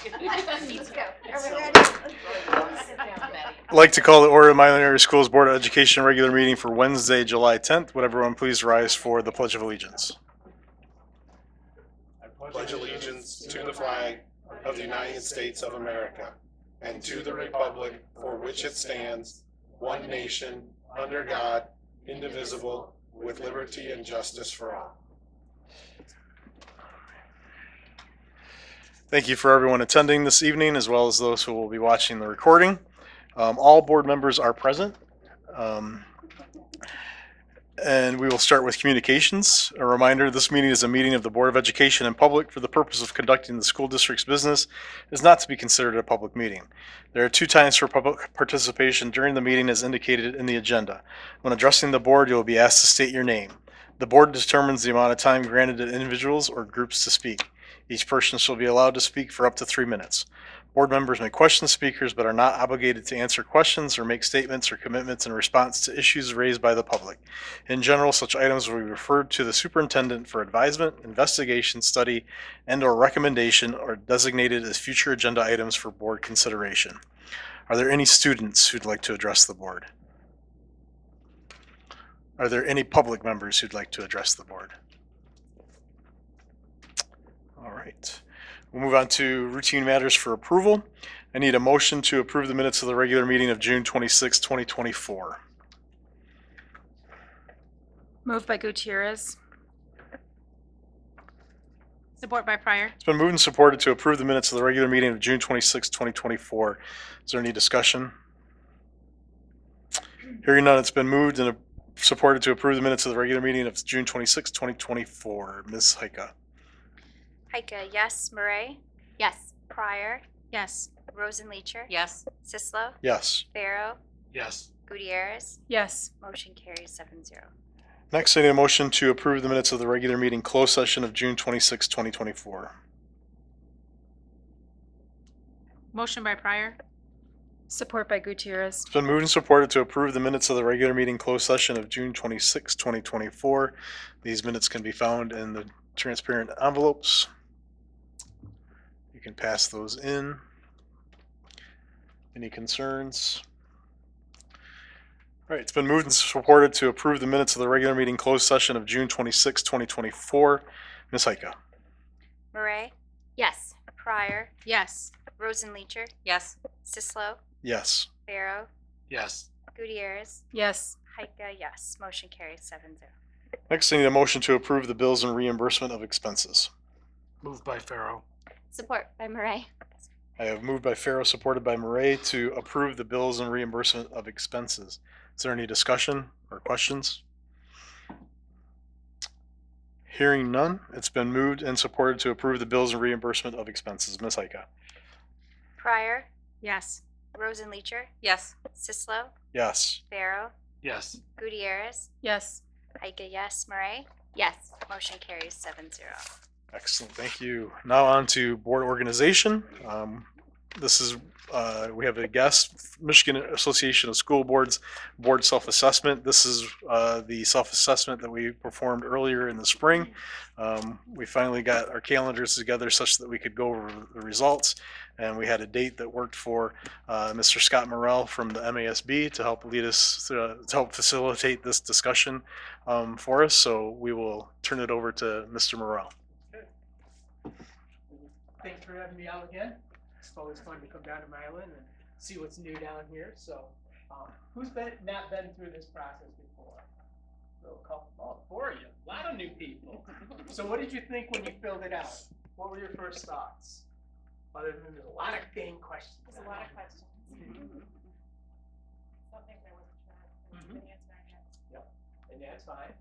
Let's go. Are we So- ready? Sit down, Betty. I'd like to call the order of Milan Area Schools Board of Education regular meeting for Wednesday, July 10th. Would everyone please rise for the Pledge of Allegiance? I pledge allegiance to the flag of the United States of America and to the republic for which it stands, one nation, under God, indivisible, with liberty and justice for all. Thank you for everyone attending this evening, as well as those who will be watching the recording. All board members are present. And we will start with communications. A reminder, this meeting is a meeting of the Board of Education in public for the purpose of conducting the school district's business. It is not to be considered a public meeting. There are 2 times for public participation during the meeting as indicated in the agenda. When addressing the board, you will be asked to state your name. The board determines the amount of time granted to individuals or groups to speak. Each person shall be allowed to speak for up to 3 minutes. Board members may question speakers but are not obligated to answer questions or make statements or commitments in response to issues raised by the public. In general, such items will be referred to the superintendent for advisement, investigation, study, and/or recommendation, or designated as future agenda items for board consideration. Are there any students who'd like to address the board? Are there any public members who'd like to address the board? All right. We'll move on to routine matters for approval. I need a motion to approve the minutes of the regular meeting of June 26, 2024. Moved by Gutierrez. Support by Pryor. It's been moved and supported to approve the minutes of the regular meeting of June 26, 2024. Is there any discussion? Hearing none, it's been moved and supported to approve the minutes of the regular meeting of June 26, 2024. Ms. Heika. Heike, yes. Murray? Yes. Pryor? Yes. Rosenleacher? Yes. Sislo? Yes. Farrow? Yes. Gutierrez? Yes. Motion carries 7-0. Next, I need a motion to approve the minutes of the regular meeting closed session of June 26, 2024. Motion by Pryor. Support by Gutierrez. It's been moved and supported to approve the minutes of the regular meeting closed session of June 26, 2024. These minutes can be found in the transparent envelopes. You can pass those in. Any concerns? All right, it's been moved and supported to approve the minutes of the regular meeting closed session of June 26, 2024. Ms. Heika. Murray? Yes. Pryor? Yes. Rosenleacher? Yes. Sislo? Yes. Farrow? Yes. Gutierrez? Yes. Heike, yes. Motion carries 7-0. Next, I need a motion to approve the bills and reimbursement of expenses. Moved by Farrow. Support by Murray. I have moved by Farrow, supported by Murray, to approve the bills and reimbursement of expenses. Is there any discussion or questions? Hearing none, it's been moved and supported to approve the bills and reimbursement of expenses. Ms. Heika. Pryor? Yes. Rosenleacher? Yes. Sislo? Yes. Farrow? Yes. Gutierrez? Yes. Heike, yes. Murray? Yes. Motion carries 7-0. Excellent, thank you. Now on to board organization. This is, we have a guest, Michigan Association of School Boards Board Self-Assessment. This is the self-assessment that we performed earlier in the spring. We finally got our calendars together such that we could go over the results, and we had a date that worked for Mr. Scott Morrell from the MASB to help lead us, to help facilitate this discussion for us. So we will turn it over to Mr. Morrell. Thanks for having me out again. It's always fun to come down to Milan and see what's new down here. So, who's not been through this process before? So, four of you. A lot of new people. So, what did you think when you filled it out? What were your first thoughts? Other than there's a lot of dang questions. There's a lot of questions. Something that wasn't sure. Mhm. The answer I had. Yep, and that's fine.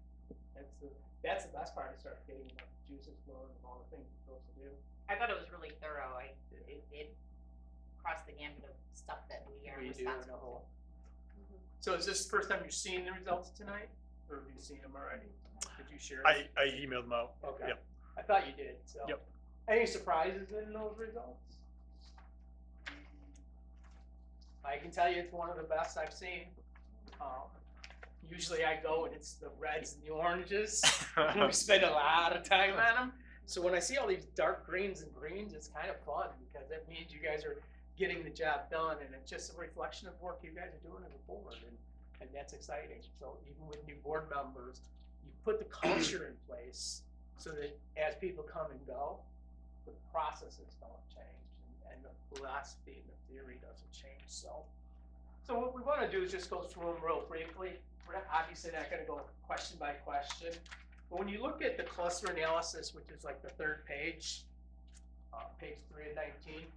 That's the best part. To start getting the juices flowing of all the things you're supposed to do. I thought it was really thorough. It crossed the gamut of stuff that we are What you do in a responsible whole. So is this the first time you've seen the results tonight, or have you seen them already? Did you share? I emailed them out. Okay. Yep. I thought you did. So. Yep. Any surprises in those results? I can tell you it's one of the best I've seen. Usually I go and it's the reds and the oranges. We spend a lot of time on them. So when I see all these dark greens and greens, it's kind of fun because that means you guys are getting the job done, and it's just a reflection of work you guys are doing as a board, and that's exciting. So even with new board members, you put the culture in place so that as people come and go, the processes don't change, and the philosophy and the theory doesn't change. So what we want to do is just go through them real briefly. We're not, obviously not going to go question by question, but when you look at the cluster analysis, which is like the third page, page 3 of 19,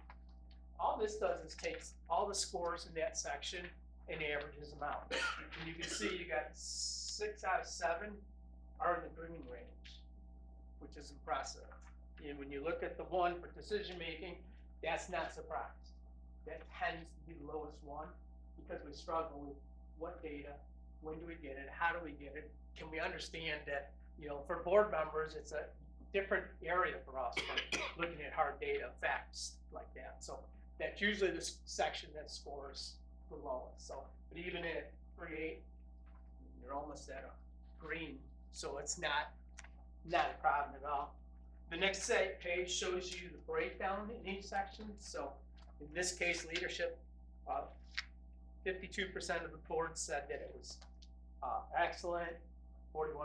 all this does is takes all the scores in that section and averages them out. And you can see you got 6 out of 7 are in the green range, which is impressive. And when you look at the one for decision making, that's not surprised. That tends to be the lowest one because we struggle with what data, when do we get it, how do we get it, can we understand that, for board members, it's a different area for us for looking at hard data, facts like that. So that's usually the section that scores the lowest. So, but even at 3.8, you're almost at a green, so it's not a problem at all. The next page shows you the breakdown in each section. So in this case, leadership, 52% of the board said that it was excellent, 41%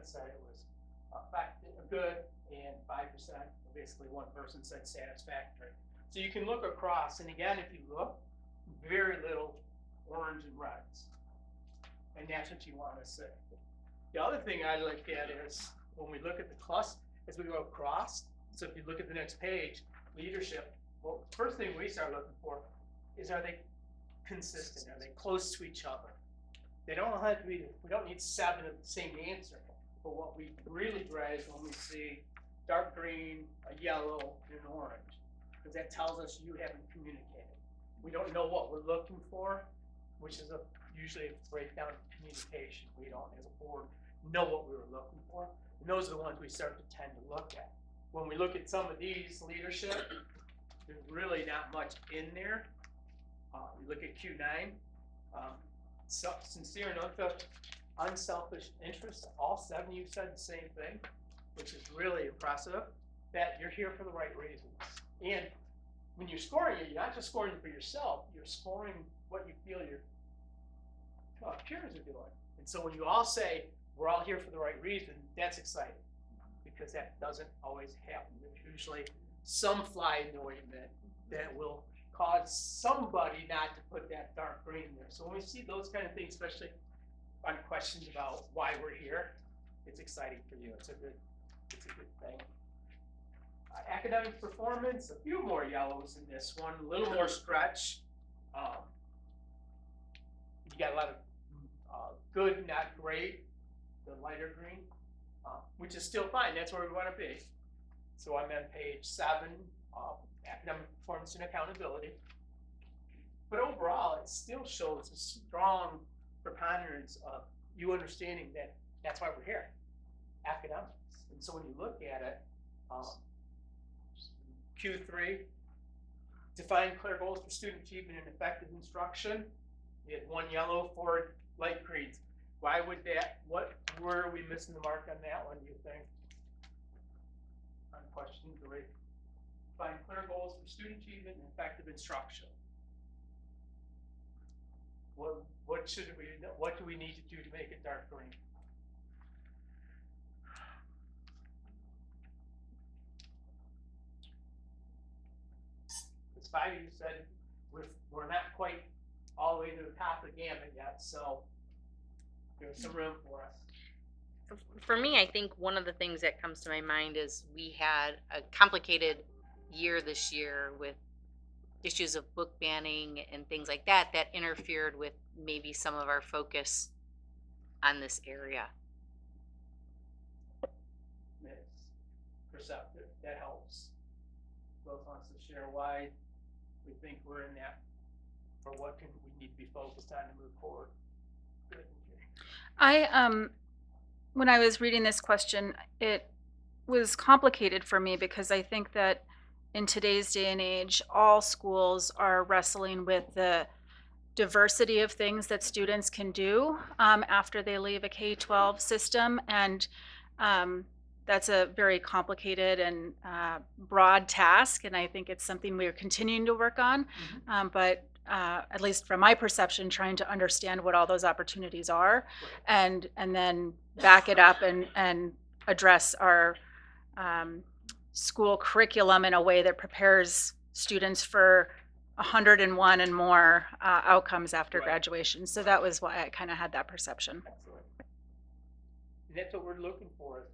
said it was effective, good, and 5%, basically one person said satisfactory. So you can look across, and again, if you look, very little orange and reds, and that's what you want to see. The other thing I look at is when we look at the cluster, as we go across, so if you look at the next page, leadership, well, first thing we start looking for is, are they consistent? Are they close to each other? They don't have to be, we don't need 7 of the same answer, but what we really dread is when we see dark green, a yellow, and an orange, because that tells us you haven't communicated. We don't know what we're looking for, which is usually a breakdown of communication. We don't, as a board, know what we were looking for. And those are the ones we start to tend to look at. When we look at some of these leadership, there's really not much in there. We look at Q9, sincere and unselfish interest. All 7 of you said the same thing, which is really impressive, that you're here for the right reasons. And when you're scoring it, you're not just scoring for yourself, you're scoring what you feel your peers are doing. And so when you all say, we're all here for the right reason, that's exciting, because that doesn't always happen. There's usually some fly in the ointment that will cause somebody not to put that dark green there. So when we see those kind of things, especially on questions about why we're here, it's exciting for you. It's a good thing. Academic performance, a few more yellows in this one, a little more stretch. You got a lot of good, not great, the lighter green, which is still fine. That's where we want to be. So I'm on page 7, academic performance and accountability. But overall, it still shows a strong preponderance of you understanding that that's why we're here, academics. And so when you look at it, Q3, define clear goals for student achievement and effective instruction. You had 1 yellow, 4 light greens. Why would that, where are we missing the mark on that one, do you think? On question 3. Define clear goals for student achievement and effective instruction. What do we need to do to make it dark green? As 5 of you said, we're not quite all the way to the top of the gamut yet, so there's some room for us. For me, I think one of the things that comes to my mind is we had a complicated year this year with issues of book banning and things like that that interfered with maybe some of our focus on this area. It's perceptive. That helps. Both wants to share why we think we're in that, or what can we need to be focused on to move forward. Good. When I was reading this question, it was complicated for me because I think that in today's day and age, all schools are wrestling with the diversity of things that students can do after they leave a K-12 system. And that's a very complicated and broad task, and I think it's something we're continuing to work on. But at least from my perception, trying to understand what all those opportunities are, and then back it up and address our school curriculum in a way that prepares students for 101 and more outcomes after Right. graduation. So that was why I kind of had that perception. Excellent. And that's what we're looking for, is,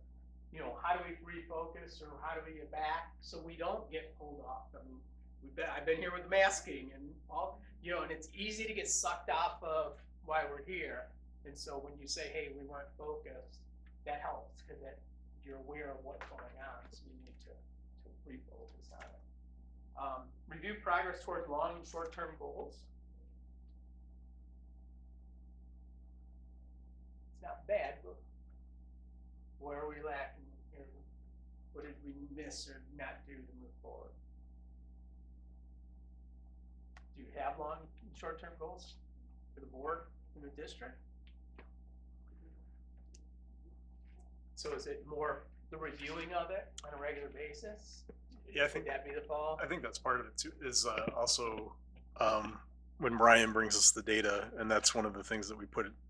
you know, how do we refocus, or how do we get back so we don't get pulled off? I mean, I've been here with masking and all, you know, and it's easy to get sucked off of why we're here. And so when you say, hey, we weren't focused, that helps, because you're aware of what's going on, so you need to refocus on it. Review progress towards long and short-term goals. It's not bad, but where are we lacking? Or what did we miss or not do to move forward? Do you have long and short-term goals for the board and the district? So is it more the reviewing of it on a regular basis? Yeah, I Would think that be the fall? I think that's part of it too, is also when Brian brings us the data, and that's one of the things that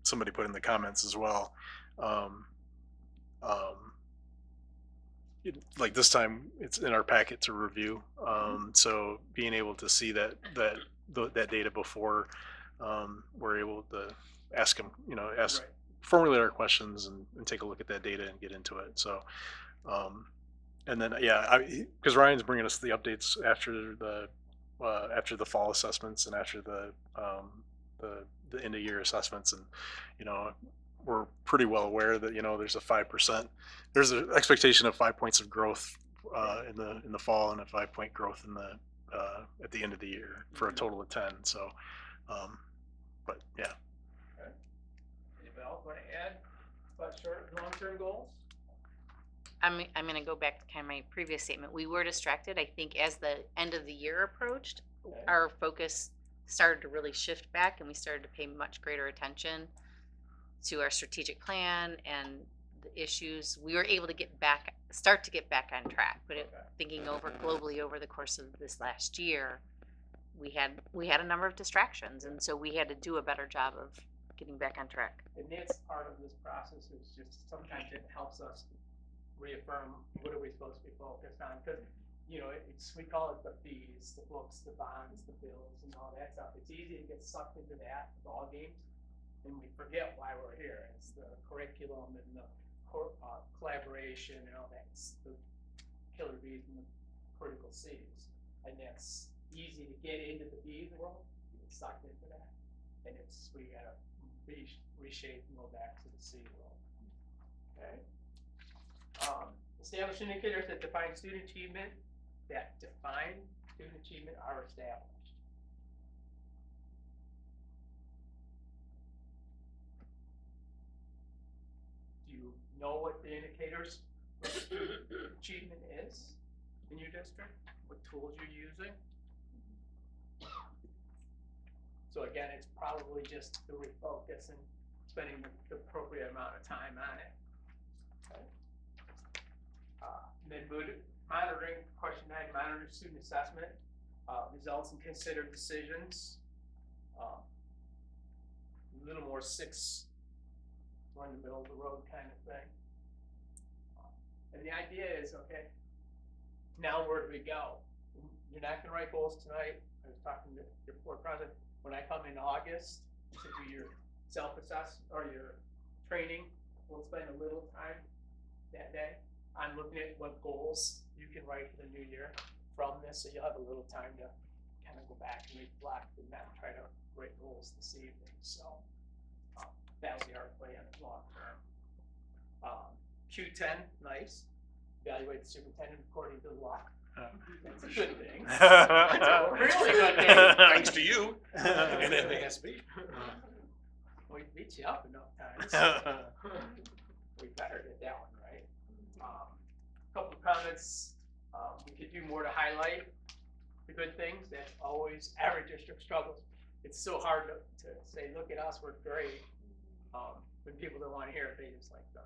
somebody put in the comments as well. Like this time, it's in our packet to review. So being able to see that data before we're able to ask him, Right. formulate our questions and take a look at that data and get into it. So, and then because Ryan's bringing us the updates after the fall assessments and after the end of year assessments, and we're pretty well aware that there's an expectation of 5 points of growth in the fall, and a 5-point growth at the end of the year for a total of 10. So, but yeah. Anybody else want to add about short and long-term goals? I'm going to go back to kind of my previous statement. We were distracted. I think as the end of the year approached, Okay. our focus started to really shift back, and we started to pay much greater attention to our strategic plan and the issues. We were able to start to get back on track. But thinking over globally over the course of this last year, we had a number of distractions, and so we had to do a better job of getting back on track. And that's part of this process, is just sometimes it helps us reaffirm what are we supposed to be focused on, because we call it the fees, the books, the bonds, the bills, and all that stuff. It's easy to get sucked into that ball games, and we forget why we're here. It's the curriculum and the collaboration and all that. It's the killer bees and the critical C's, and that's easy to get into the bees world, you get sucked into that, and we gotta reshape and go back to the C world. Okay. Establish indicators that define student achievement are established. Do you know what the indicators of student achievement is in your district? What tools you're using? So again, it's probably just the refocus and spending the appropriate amount of time on it. Okay. And then monitoring, question 9, monitoring student assessment, results and considered decisions. A little more 6, we're in the middle of the road kind of thing. And the idea is, okay, now where do we go? You're not gonna write goals tonight. I was talking to your board president. When I come in August to do your self-assess or your training, we'll spend a little time that day on looking at what goals you can write for the new year from this, so you'll have a little time to kind of go back and reflect and not try to write goals this evening. So that'll be our plan long term. Q10, nice. Evaluate the superintendent according to the law. That's a good thing. That's a really good thing. Thanks to you and NASB. We beat you up enough times. We better get that one right. Couple of comments. We could do more to highlight the good things that always every district struggles. It's so hard to say, look at us, we're great. When people don't want to hear it, they just like the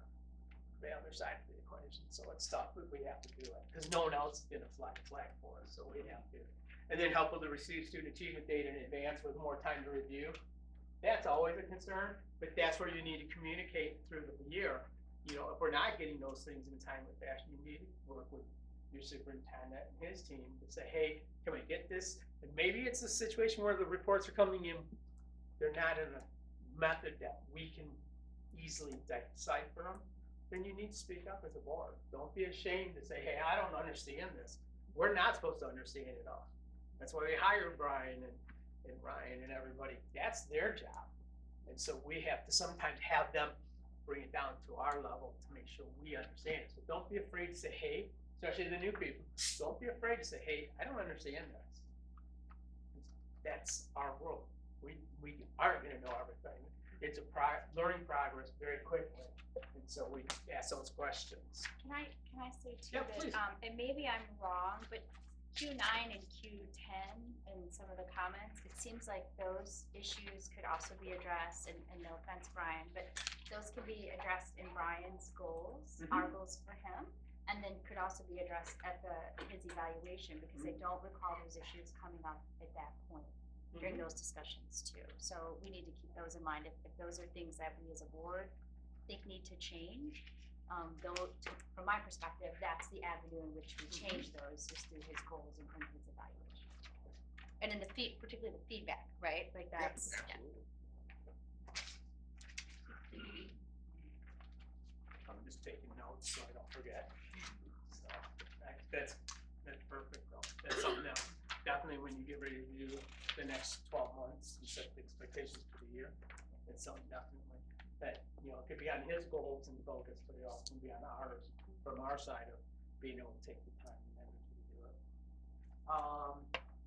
the other side of the equation, so it's tough, but we have to do it, because no one else is gonna flag for us, so we have to. And then help with the receive student achievement data in advance with more time to review. That's always a concern, but that's where you need to communicate through the year. You know, if we're not getting those things in a timely fashion, you need to work with your superintendent and his team to say, hey, can we get this? And maybe it's a situation where the reports are coming in, they're not in a method that we can easily decipher them, then you need to speak up as a board. Don't be ashamed to say, hey, I don't understand this. We're not supposed to understand it all. That's why we hire Brian and Ryan and everybody. That's their job. And so we have to sometimes have them bring it down to our level to make sure we understand it. So don't be afraid to say, hey, especially the new people, don't be afraid to say, hey, I don't understand this. That's our world. We aren't gonna know everything. It's a learning progress very quickly. And so we ask those questions. Can I say too Yeah, that, please. and maybe I'm wrong, but Q9 and Q10 and some of the comments, it seems like those issues could also be addressed, and no offense, Brian, but those could be addressed in Brian's goals, our goals for him, and then could also be addressed at his evaluation, because I don't recall those issues coming up at that point during those discussions too. So we need to keep those in mind. If those are things that we as a board think need to change, though, from my perspective, that's the avenue in which we change those, is through his goals and his evaluation. And in the particularly the feedback, right? Like that's, yeah. I'm just taking notes so I don't forget. So that's perfect though. That's something that definitely when you get ready to do the next 12 months and set the expectations for the year, it's something definitely that, you know, it could be on his goals and focus, but it also can be on ours, from our side of being able to take the time and energy to do it.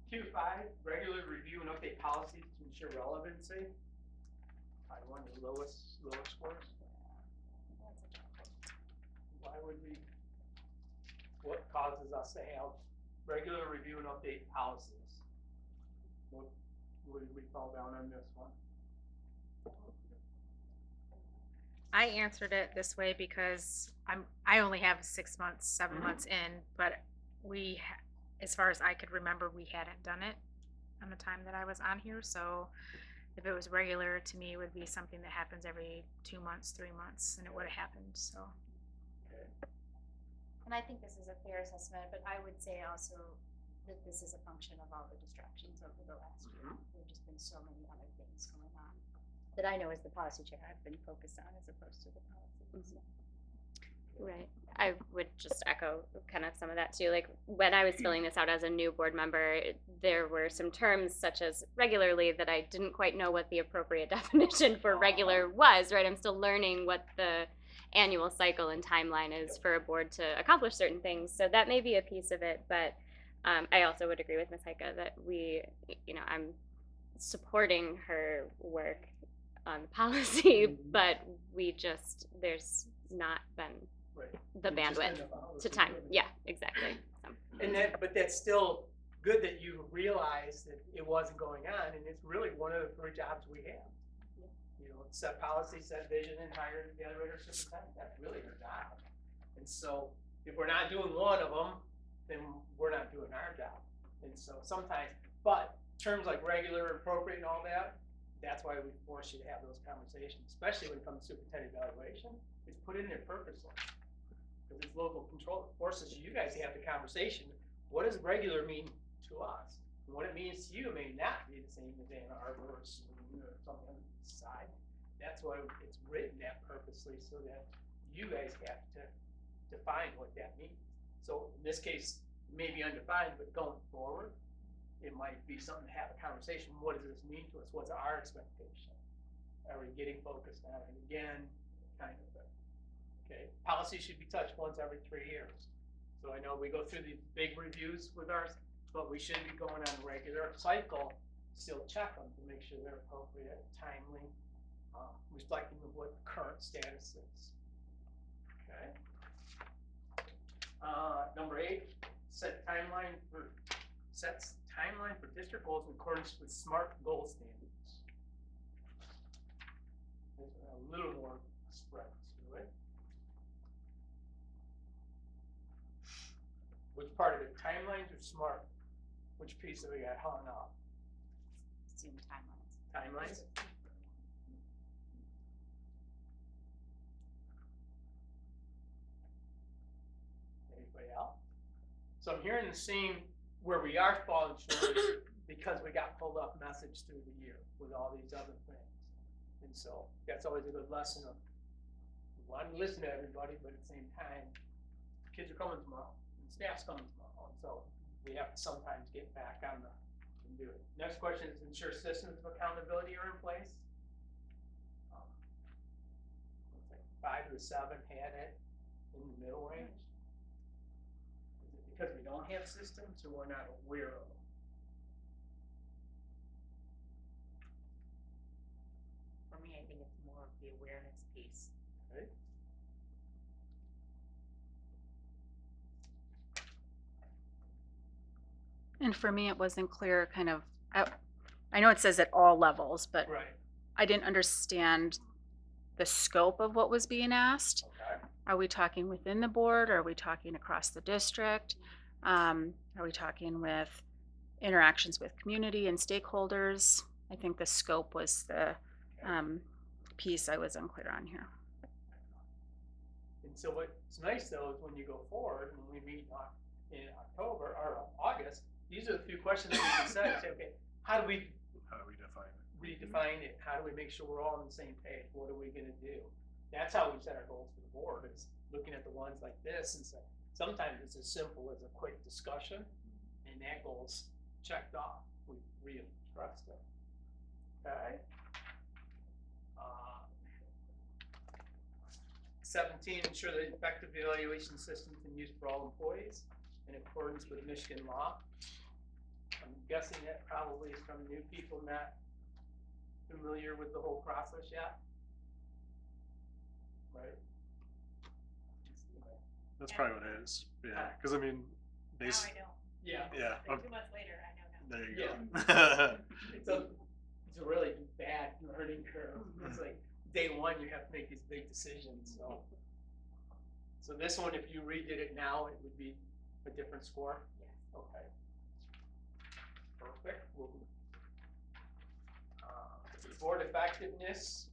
Q5, regular review and update policies to ensure relevancy. I won the lowest scores. Why would we, what causes us to have regular review and update policies? What did we fall down on this one? I answered it this way because I only have 6 months, 7 months in, but as far as I could remember, we hadn't done it on the time that I was on here. So if it was regular, to me, it would be something that happens every 2 months, 3 months, and it would have happened. So. And I think this is a fair assessment, but I would say also that this is a function of all the distractions over the last year. There've just been so many other things going on that I know as the policy chair I've been focused on as opposed to the policy. So. Right. I would just echo kind of some of that too. Like when I was filling this out as a new board member, there were some terms such as regularly that I didn't quite know what the appropriate definition for regular was, right? I'm still learning what the annual cycle and timeline is for a board to accomplish certain things. So that may be a piece of it, but I also would agree with Ms. Heike that I'm supporting her work on the policy, but there's not been the bandwidth to time. Yeah, exactly. So. But that's still good that you realized that it wasn't going on, and it's really one of the 3 jobs we have. You know, set policy, set vision, and hire the evaluator superintendent. That's really your job. And so if we're not doing one of them, then we're not doing our job. And so sometimes, but terms like regular, appropriate, and all that, that's why we force you to have those conversations, especially when it comes to superintendent evaluation. It's put in there purposely. Because it's local control. It forces you guys to have the conversation. What does regular mean to us? And what it means to you may not be the same as Ann Arbor or Sweden or something on the side. That's why it's written that purposely, so that you guys have to define what that means. So in this case, it may be undefined, but going forward, it might be something to have a conversation. What does this mean to us? What's our expectation? Are we getting focused on it again? Kind of thing. Okay, policy should be touched once every 3 years. So I know we go through these big reviews with ours, but we should be going on a regular cycle, still check them to make sure they're appropriate, timely, reflecting of what the current status is. Okay. Number 8, sets timeline for district goals in accordance with SMART goal standards. There's a little more spread to it. smart. Which piece have we got hung up? Student timelines. Timelines? Anybody else? So I'm hearing the same, where we are falling short is because we got pulled off message through the year with all these other things. And so that's always a good lesson of, we want to listen to everybody, but at the same time, kids are coming tomorrow, and staff's coming tomorrow, and so we have to sometimes get back on the, and do it. Next question is ensure systems of accountability are in place. Looks like 5 to 7 had it in the middle range. Is it because we don't have systems or we're not aware of them? For me, I think it's more of the awareness piece. Right? And for me, it wasn't clear kind of, I know it says at all levels, but Right. I didn't understand the scope of what was being asked. Okay. Are we talking within the board? Are we talking across the district? Are we talking with interactions with community and stakeholders? I think the scope was the piece I was unclear on here. And so what's nice though is when you go forward, when we meet in October or August, these are the few questions that we can say, okay, how do we redefine it? How do we make sure we're all on the same page? What are we gonna do? That's how we set our goals for the board, is looking at the ones like this and say, sometimes it's as simple as a quick discussion and that goal's checked off. We readdressed it. Okay? 17, ensure that effective evaluation system can be used for all employees in accordance with Michigan law. I'm guessing that probably is from new people not familiar with the whole process yet. Right? That's probably what it is. Yeah, because I mean, Now I know. Yeah. yeah. Like 2 months later, I know now. There you go. It's a really bad learning curve. It's like day one you have to make these big decisions. So this one, if you redid it now, it would be a different score. Yes. Okay. Perfect. Board effectiveness.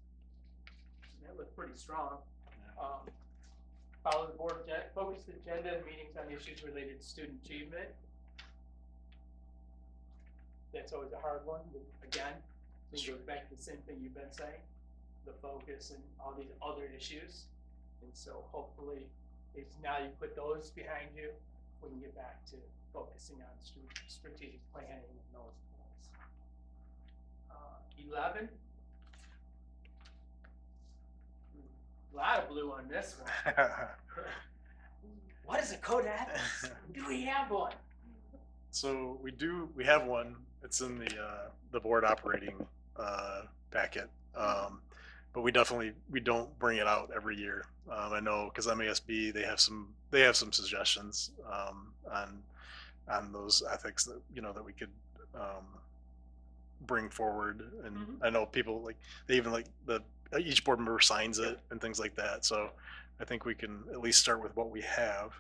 That looked pretty strong. Follow the board focused agenda and meetings on issues related to student achievement. That's always a hard one. But again, it goes back to the same thing you've been saying, the focus and all these other issues. And so hopefully, if now you put those behind you, we can get back to focusing on strategic planning and those goals. 11. A lot of blue on this one. What is a code of ethics? Do we have one? So we have one. It's in the board operating packet. But we don't bring it out every year. I know because MASB, they have some suggestions on those ethics that that we could bring forward. And I know people they even each board member signs it and things like that. So I think we can at least start with what we have,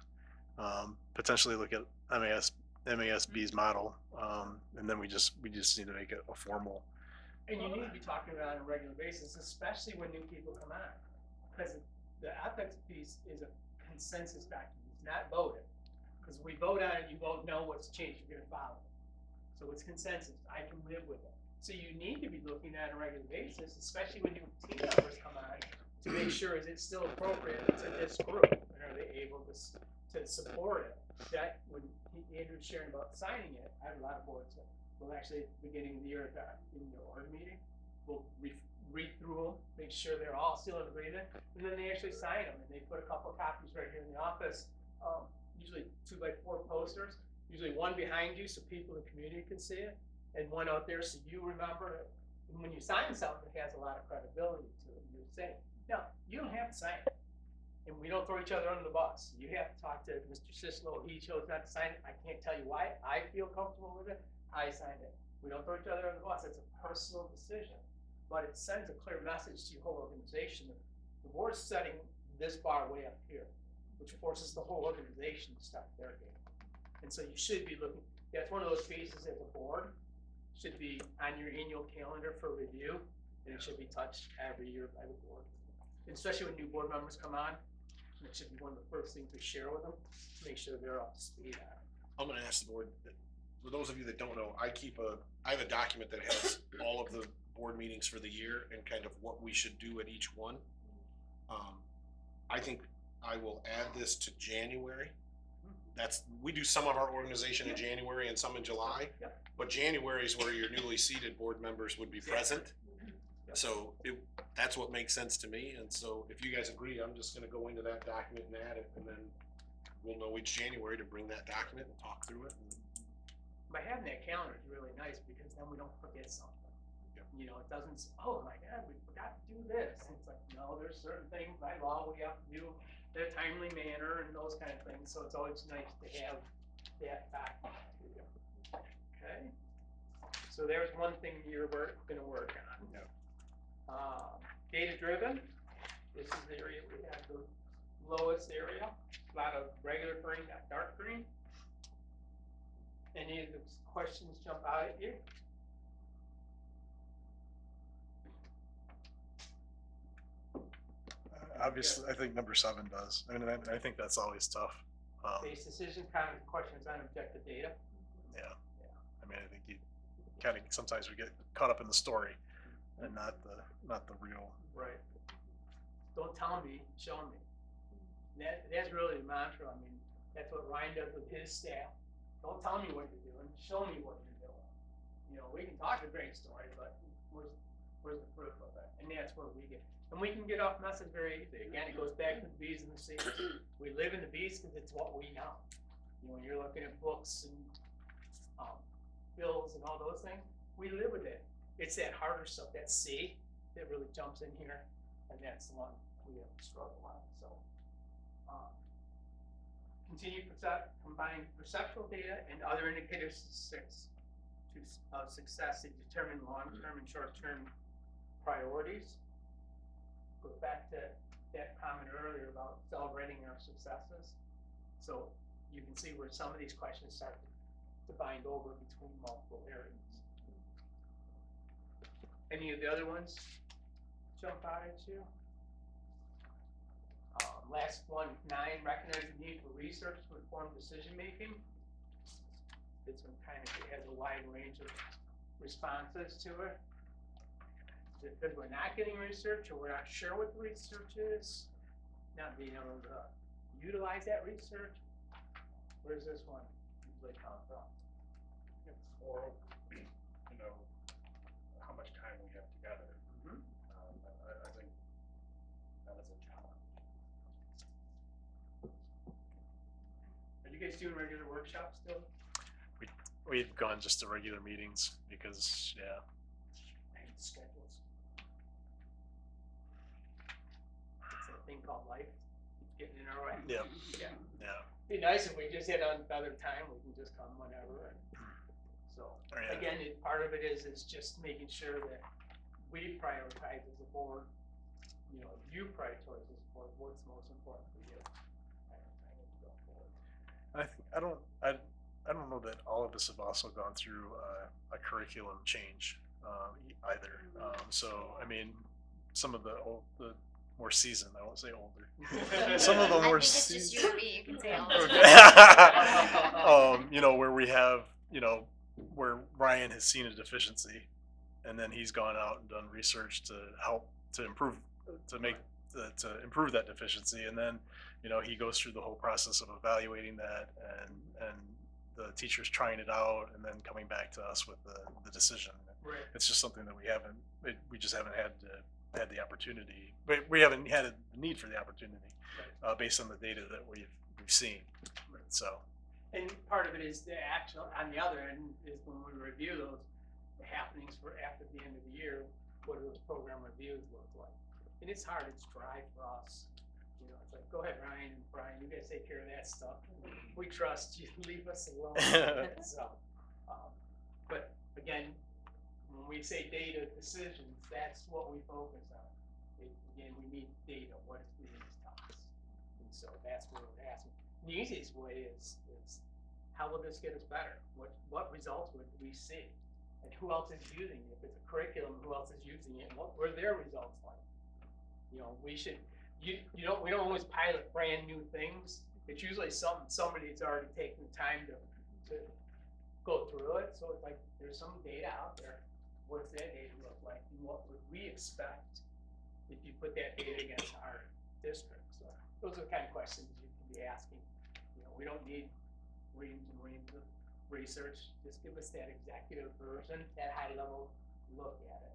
potentially look at MASB's model, and then we just need to make it a formal. And you need to be talking about it on a regular basis, especially when new people come on, because the ethics piece is a consensus document. It's not voted, because we vote on it, you vote no, what's changed, you're gonna follow it. So it's consensus. I can live with it. So you need to be looking at it on a regular basis, especially when new team members come on, to make sure is it still appropriate to this group, and are they able to support it? That when Andrew's sharing about signing it, I have a lot of boards that will actually, at the beginning of the year, in the board meeting, we'll read through them, make sure they're all still in agreement, and then they actually sign them, and they put a couple of copies right here in the office, usually 2x4 posters, usually one behind you so people in the community can see it, and one out there so you remember it. And when you sign something, it has a lot of credibility to it. You're saying, no, you don't have to sign it. And we don't throw each other under the bus. You have to talk to Mr. Sislo. He chose not to sign it. I can't tell you why. I feel comfortable with it. I signed it. We don't throw each other under the bus. It's a personal decision. But it sends a clear message to your whole organization. The board's setting this bar way up here, which forces the whole organization to start their game. And so you should be looking, that's one of those pieces as a board, should be on your annual calendar for review, and it should be touched every year by the board. And especially when new board members come on, it should be one of the first things we share with them, to make sure they're up to speed on it. I'm gonna ask the board, for those of you that don't know, I have a document that has all of the board meetings for the year and kind of what we should do at each one. I think I will add this to January. We do some of our organization in January and some in July, Yep. but January is where your newly seated board members would be present. So that's what makes sense to me, and so if you guys agree, I'm just gonna go into that document and add it, and then we'll know each January to bring that document and talk through it. By having that calendar is really nice, because then we don't forget something. You know, it doesn't, oh my God, we forgot to do this. It's like, no, there's certain things by law we have to do in a timely manner and those kind of things, so it's always nice to have that document to you. Okay? So there's one thing you're gonna work on. Yep. Data driven, this is the area we have the lowest area, a lot of regular green, not dark green. Any of the questions jump out at you? Obviously, I think number 7 does. I mean, I think that's always tough. Base decision, kind of questions on objective data. Yeah. I mean, I think you kind of, sometimes we get caught up in the story and not the real. Right. Don't tell me, show me. That's really the mantra. I mean, that's what Ryan does with his staff. Don't tell me what you're doing, show me what you're doing. You know, we can talk a great story, but where's the proof of it? And that's where we get, and we can get off message very easily. Again, it goes back to the B's and the C's. We live in the B's because it's what we know. You know, when you're looking at books and bills and all those things, we live with it. It's that harder stuff, that C, that really jumps in here, and that's the one we have to struggle on. So, combine perceptual data and other indicators of success to determine long-term and short-term priorities. Goes back to that comment earlier about celebrating our successes. So you can see where some of these questions start to bind over between multiple areas. Any of the other ones jump out at you? Last one, 9, recognize the need for research to inform decision making. This one kind of has a wide range of responses to it. Because we're not getting research, or we're not sure what the research is, not being able to utilize that research. Where's this one usually come from? Or, you know, how much time we have together. I think that is a challenge. Are you guys doing regular workshops still? We've gone just to regular meetings because, yeah. And schedules. It's that thing called life, getting in our way. Yeah. Yeah. Yeah. Be nice if we just hit on another time, we can just come whenever. So, Yeah. again, part of it is just making sure that we prioritize as a board, you know, you prioritize as a board, what's most important for you. I don't know that all of us have also gone through a curriculum change either. So I mean, some of the more seasoned, I won't say older. Some of the I more think it's just you and me, you can say all you know, where we have, you know, where Ryan has seen a deficiency, and then he's gone out and done research to help to improve that deficiency, and then, you know, he goes through the whole process of evaluating that and the teachers trying it out and then coming back to us with the decision. Right. It's just something that we just haven't had the opportunity, but we haven't had a need for the opportunity based on the data that we've seen. So. And part of it is the actual, on the other end, is when we review those happenings for after the end of the year, what do those program reviews look like? And it's hard, it's dry for us. You know, it's like, go ahead, Ryan and Brian, you guys take care of that stuff. We trust you, leave us alone. So, but again, when we say data decisions, that's what we focus on. Again, we need data, what is being taught us. And so that's where we're asking. The easiest way is how will this get us better? What results would we see? And who else is using it? If it's a curriculum, who else is using it? And what were their results like? You know, we don't always pilot brand new things. It's usually somebody's already taken the time to go through it. So it's like, there's some data out there. What's that data look like? And what would we expect if you put that data against our district? So those are the kind of questions you can be asking. You know, we don't need reams and reams of research. Just give us that executive version, that high level look at it.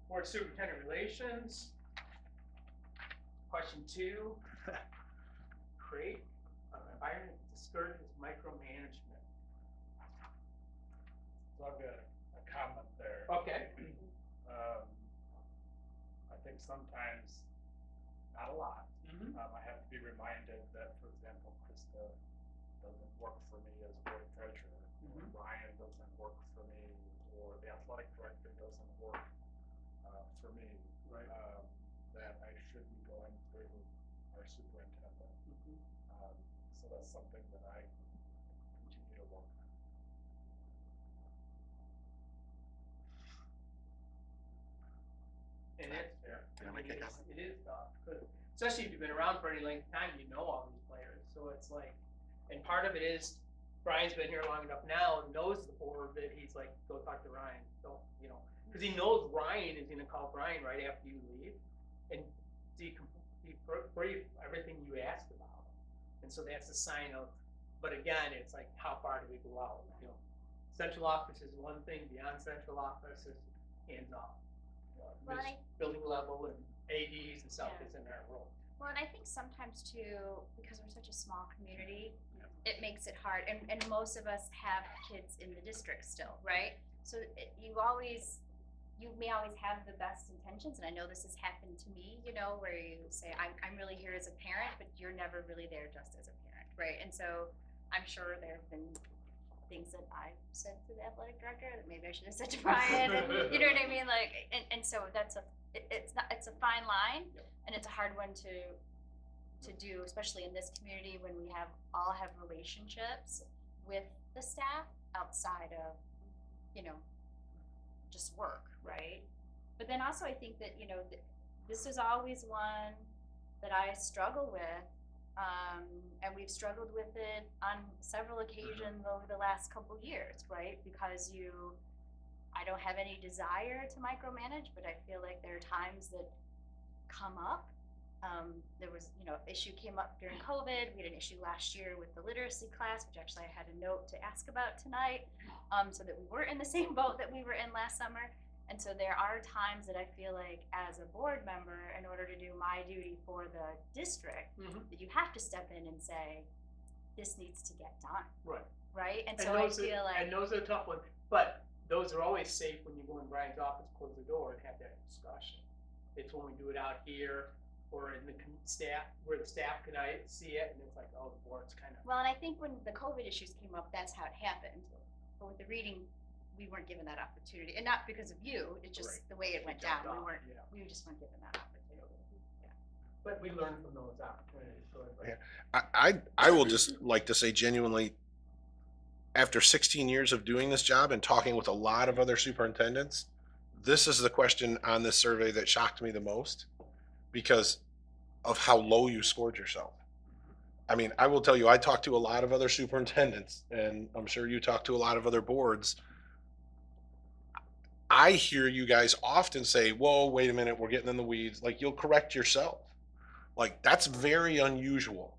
Board superintendent relations. Question 2. Create an environment that discourages micromanagement. So I've got a comment there. Okay. I think sometimes, not a lot, I have to be reminded that, for example, Krista doesn't work for me as board treasurer, or Ryan doesn't work for me, or the athletic director doesn't work for me. Right. That I should be going through our superintendent. So that's something that I continue to work on. And it's fair. Can I make a comment? It is tough, especially if you've been around for any length of time, you know all these players. So it's like, and part of it is Brian's been here long enough now, knows the board, that he's like, go talk to Ryan. Don't, you know, because he knows Ryan is going to call Brian right after you leave and debrief everything you asked about. And so that's a sign of, but again, it's like, how far do we go out? You know, central office is one thing, beyond central office is hands off. Well, Building level and ADs and stuff Yeah. is in our role. Well, and I think sometimes too, because we're such a small community, it makes it hard. And most of us have kids in the district still, right? So you may always have the best intentions. And I know this has happened to me, you know, where you say, I'm really here as a parent, but you're never really there just as a parent, right? And so I'm sure there have been things that I've said to the athletic director that maybe I should have said to Brian, and you know what I mean? Like, and so it's a fine line, and it's a hard one to do, especially in this community when we all have relationships with the staff outside of, you know, just work, right? But then also I think that, you know, this is always one that I struggle with. And we've struggled with it on several occasions over the last couple years, right? Because I don't have any desire to micromanage, but I feel like there are times that come up. There was, you know, issue came up during COVID. We had an issue last year with the literacy class, which actually I had a note to ask about tonight, so that we weren't in the same boat that we were in last summer. And so there are times that I feel like as a board member, in order to do my duty for the district, that you have to step in and say, this needs to get done, Right. right? And so I feel like, and those are tough ones, but those are always safe when you go in Brian's office, close the door, and have that discussion. It's when we do it out here or in the staff, where the staff can see it, and it's like, oh, the board's kind of. well, and I think when the COVID issues came up, that's how it happened. But with the reading, we weren't given that opportunity, and not because of you, it's just Right. the way it went jumped down. off, We just weren't given that opportunity. But we learn from those opportunities. So it's like, I will just like to say genuinely, after 16 years of doing this job and talking with a lot of other superintendents, this is the question on this survey that shocked me the most because of how low you scored yourself. I mean, I will tell you, I talked to a lot of other superintendents, and I'm sure you talk to a lot of other boards. I hear you guys often say, whoa, wait a minute, we're getting in the weeds. Like, you'll correct yourself. Like, that's very unusual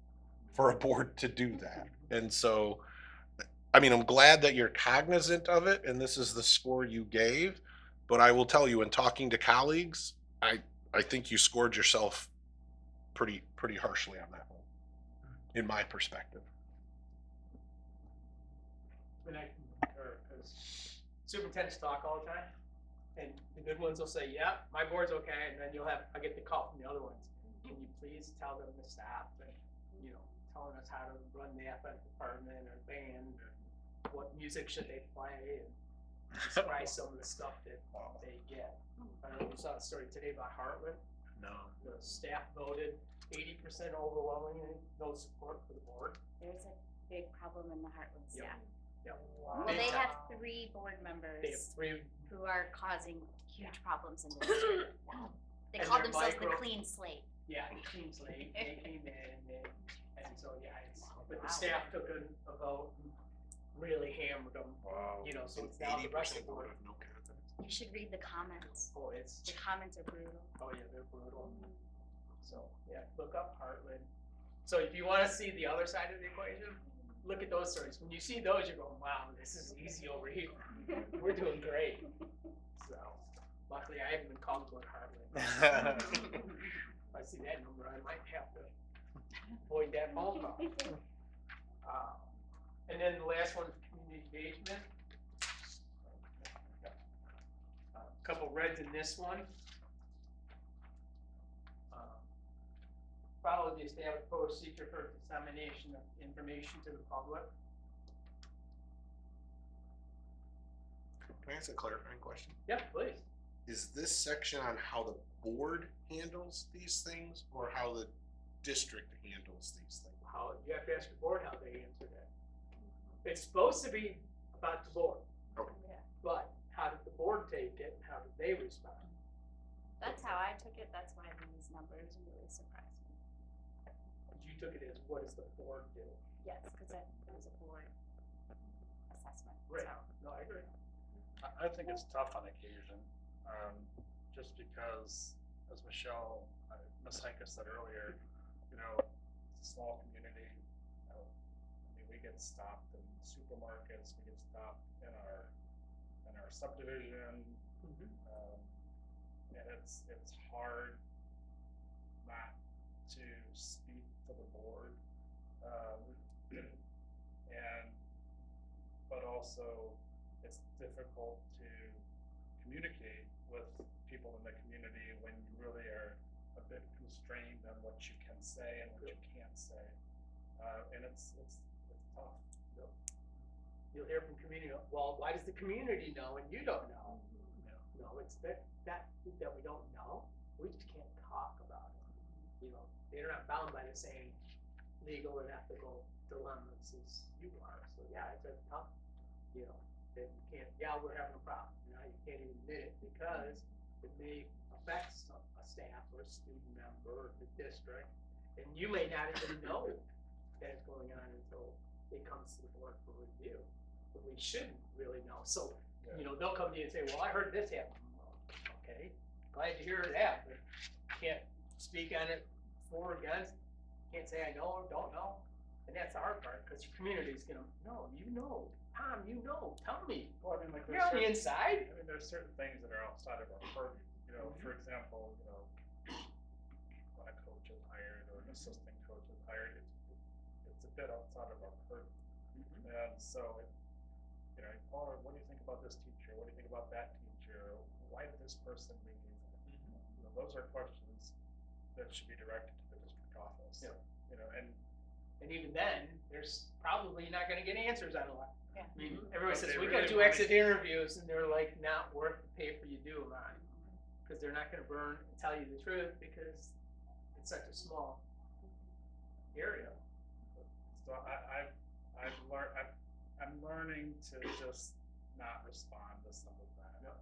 for a board to do that. And so, I mean, I'm glad that you're cognizant of it and this is the score you gave. But I will tell you, in talking to colleagues, I think you scored yourself pretty harshly on that one, in my perspective. and I can concur, because superintendents talk all the time, and the good ones will say, yeah, my board's okay, and then I get the call from the other ones. Can you please tell them to stop, and, you know, telling us how to run the athletic department or band, or what music should they play, and describe some of the stuff that they get. I don't know if you saw the story today about Hartland. No. The staff voted 80% overwhelmingly no support for the board. There's a big problem in the Heartland Yeah. staff. Yep. Well, Big they time. have 3 board They have members 3, who are causing huge problems in the district. They And call they're themselves the micro- clean slate. yeah, it seems like they came in and so, yeah, but the Wow. staff took a vote and really hammered them, Wow. you know, so An it's now the rest of 80% the board. vote of no confidence. You should read the comments. Oh, it's, The comments are brutal. oh yeah, they're brutal. So, yeah, look up Heartland. So if you wanna see the other side of the equation, look at those stories. When you see those, you're going, wow, this is easy over here. We're doing great. So, luckily I haven't been called to go to Heartland. If I see that number, I might have to avoid that phone call. And then the last one, community engagement. Couple reds in this one. Follow the established procedure for dissemination of information to the public. Can I ask a clarifying question? Yep, please. Is this section on how the board handles these things or how the district handles these things? How, you have to ask the board how they answer that. It's supposed to be about the board. Okay. But how did the board take it? How did they respond? That's how I took it. That's why these numbers really surprised me. You took it as, what does the board do? Yes, because it was a board assessment. Right. So. No, I agree. I think it's tough on occasion, just because, as Michelle, Ms. Heike said earlier, you know, it's a small community. I mean, we get stopped in supermarkets, we get stopped in our subdivision, and it's hard not to speak to the board, but also it's difficult to communicate with people in the community when you really are a bit constrained on what you can say and what you can't say, and it's tough. You'll hear from community, well, why does the community know and you don't know? No, it's that we don't know, we just can't talk about it. You know, they're not bound by the same legal and ethical dilemmas as you are, so yeah, it's a tough, you know, that you can't, yeah, we're having a problem, you know, you can't even admit it because it may affect a staff or a student member or the district, and you may not even know that it's going on until it comes to the board for review. But we shouldn't really know. So, you know, they'll come to you and say, well, I heard this happen. Well, okay, glad to hear that, but can't speak on it for or against. Can't say I know or don't know. And that's the hard part, because your community's gonna, no, you know, Tom, you know, tell me. Well, I mean, like, You're on the inside. I mean, there's certain things that are outside of our purview. You know, for example, you know, when a coach is hired or an assistant coach is hired, it's a bit outside of our purview. And so, you know, oh, what do you think about this teacher? What do you think about that teacher? Why did this person leave? You know, those are questions that should be directed to the district office. Yeah. You know, and And even then, there's probably not gonna get answers on a lot. Yeah. I mean, everybody But says, they we gotta really do wanna- exit interviews, and they're like, not worth the paper you do them on. Cause they're not gonna tell you the truth, because it's such a small area. so I'm learning to just not respond to some of that.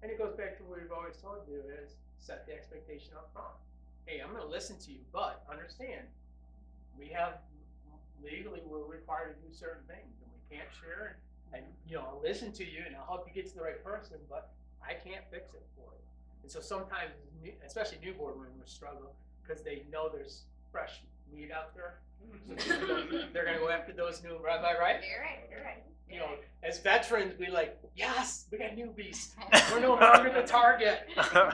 And it goes back to what we've always told you is, set the expectation up front. Hey, I'm gonna listen to you, but understand, we have, legally, we're required to do certain things, and we can't share, and, you know, I'll listen to you, and I'll help you get to the right person, but I can't fix it for you. And so sometimes, especially new board members struggle, because they know there's fresh meat out there. So they're gonna go after those new, am I right? You're right, you're right. You know, as veterans, we like, yes, we got newbies. We're no longer the target,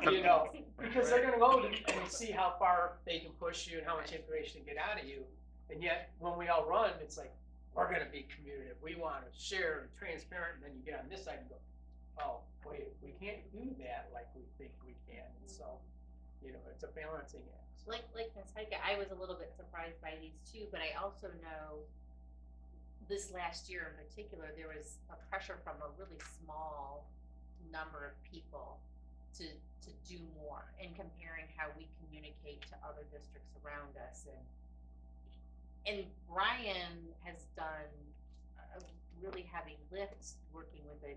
you know, because they're gonna go and see how far they can push you and how much information to get out of you. And yet, when we all run, it's like, we're gonna be communicative. We wanna share and transparent, and then you get on this side and go, oh, wait, we can't do that like we think we can. And so, you know, it's a balancing act. Like Ms. Heike, I was a little bit surprised by these too, but I also know this last year in particular, there was a pressure from a really small number of people to to do more in comparing how we communicate to other districts around us. And Brian has done a really heavy lift working with a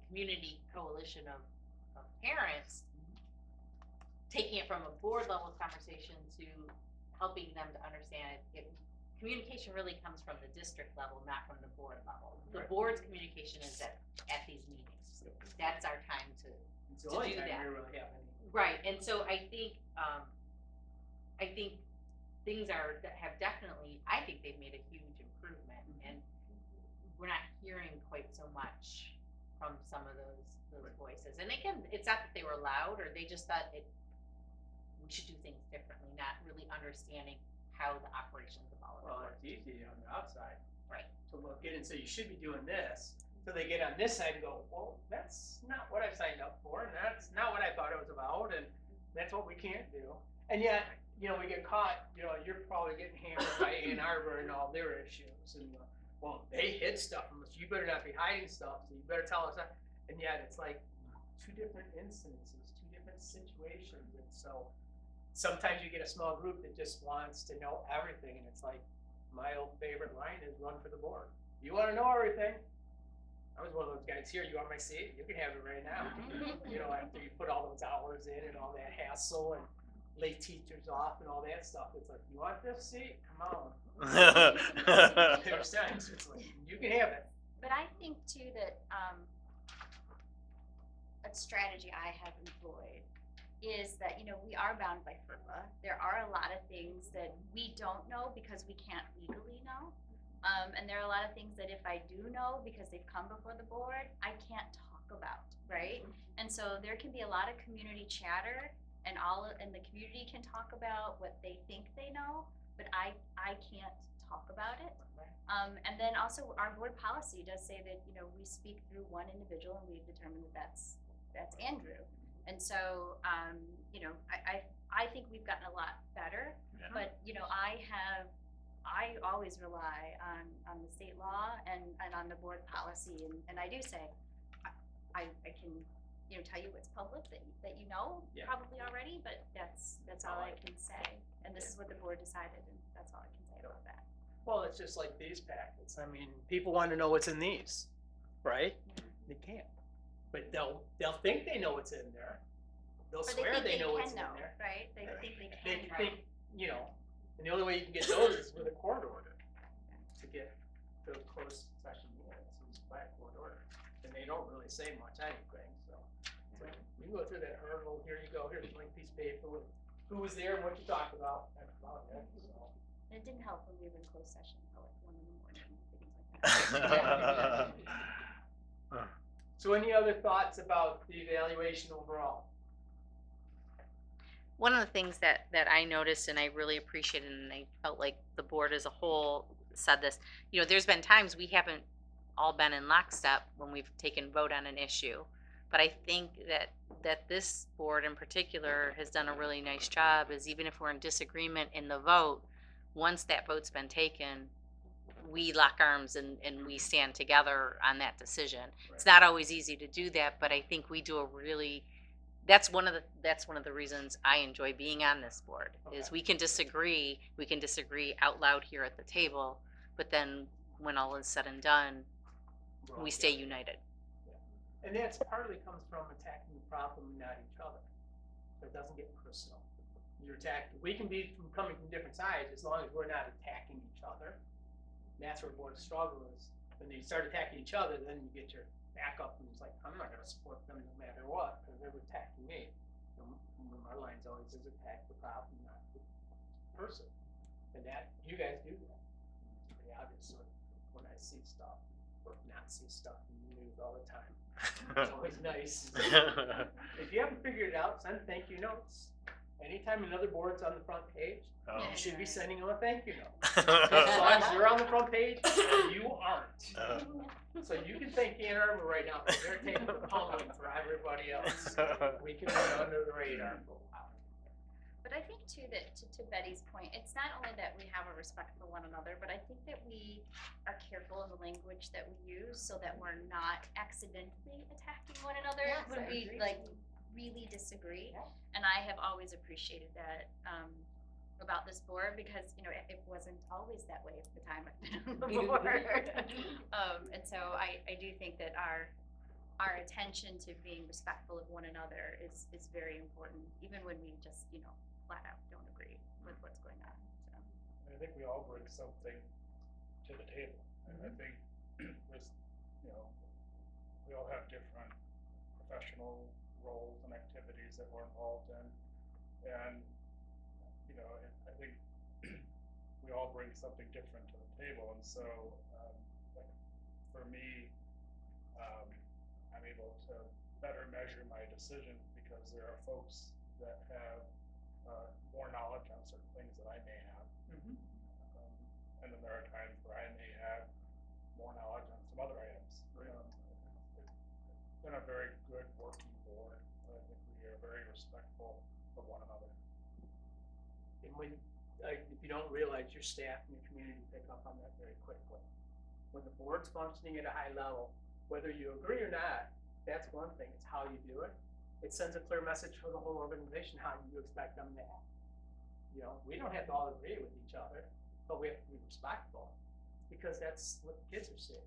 community coalition of parents, taking it from a board level conversation to helping them to understand communication really comes from the district level, not from the board level. The board's communication is at these meetings. That's our time to It's the only do time that. we really have any. Right, and so I think things have definitely, I think they've made a huge improvement, and we're not hearing quite so much from some of those voices. And again, it's not that they were loud, or they just thought we should do things differently, not really understanding how the operations of all of it Well, work. it's easy on the outside Right. to look in and say, you should be doing this. So they get on this side and go, well, that's not what I signed up for, and that's not what I thought it was about, and that's what we can't do. And yet, you know, we get caught, you know, you're probably getting hammered by Ann Arbor and all their issues, and, well, they hid stuff from us, you better not be hiding stuff, so you better tell us that. And yet, it's like two different incidences, two different situations, and so sometimes you get a small group that just wants to know everything, and it's like, my old favorite line is run for the board. You wanna know everything? I was one of those guys here, you want my seat? You can have it right now. You know, after you put all those hours in and all that hassle and lay teachers off and all that stuff, it's like, you want this seat? Come on. There's times it's like, you can have it. But I think too that, a strategy I have employed is that, you know, we are bound by FERPA. There are a lot of things that we don't know because we can't legally know. And there are a lot of things that if I do know because they've come before the board, I can't talk about, right? And so there can be a lot of community chatter, and the community can talk about what they think they know, but I can't talk about it. And then also our board policy does say that, you know, we speak through one individual, and we've determined that that's Andrew. And so, you know, I think we've gotten a lot better, but, you know, I always rely on the state law and on the board policy, and I do say, I can, you know, tell you what's public that you know probably already, but that's all I can say. And this is what the board decided, and that's all I can say about that. Well, it's just like these packets. I mean, people want to know what's in these, right? They can't. But they'll think they know what's in there. They'll Or swear they know what's can in know, there. right? They think they They can know. think, you know, and the only way you can get those is with a court order to get those closed session minutes, is by a court order. And they don't really say much anything, so. You can go through that hurdle, here you go, here's a blank piece of paper with who was there and what you talked about, that's about it, so. And it didn't help when we were in closed session until like 1 in the morning, things like that. So any other thoughts about the evaluation overall? One of the things that I noticed and I really appreciated, and I felt like the board as a whole said this, you know, there's been times we haven't all been in lockstep when we've taken vote on an issue. But I think that this board in particular has done a really nice job, is even if we're in disagreement in the vote, once that vote's been taken, we lock arms and we stand together on that decision. Right. It's not always easy to do that, but I think we do a really, that's one of the reasons I enjoy being on this board, is we can disagree out loud here at the table, but then when all is said and done, we stay united. And that's partly comes from attacking the problem, not each other. So it doesn't get personal. We can be coming from different sides as long as we're not attacking each other. And that's where board struggle is. When you start attacking each other, then you get your back up and it's like, I'm not gonna support them no matter what, because they're attacking me. And our line's always is attack the problem, not the person. And that, you guys do that. It's pretty obvious. So when I see stuff, or not see stuff in the news all the time, it's always nice. If you haven't figured it out, send thank you notes. Anytime another board's on the front page, you should be sending them a thank you note. As long as you're on the front page, you aren't. So you can thank Ann Arbor right now, because they're taking the pummeling for everybody else. We can run under the radar for a while. But I think too that to Betty's point, it's not only that we have a respect for one another, but I think that we are careful in the language that we use so that we're not accidentally attacking one another. Yes, When I we agree. like really disagree. And I have always appreciated that, about this board, because, it wasn't always that way at the time I've been on the board. And so I do think that our attention to being respectful of one another is very important, even when we just, flat out don't agree with what's going on, so. I think we all bring something to the table, and I think this, we all have different professional roles and activities that we're involved in, and I think we all bring something different to the table, and so like for me, I'm able to better measure my decisions because there are folks that have more knowledge on certain things that I may have, and then there are times where I may have more knowledge on some other items. It's been a very good working board. I think we are very respectful of one another. And when, if you don't realize, your staff and your community pick up on that very quickly. When the board's functioning at a high level, whether you agree or not, that's one thing, it's how you do it. It sends a clear message for the whole organization how you expect them to act. We don't have to all agree with each other, but we have to be respectful, because that's what the kids are seeing.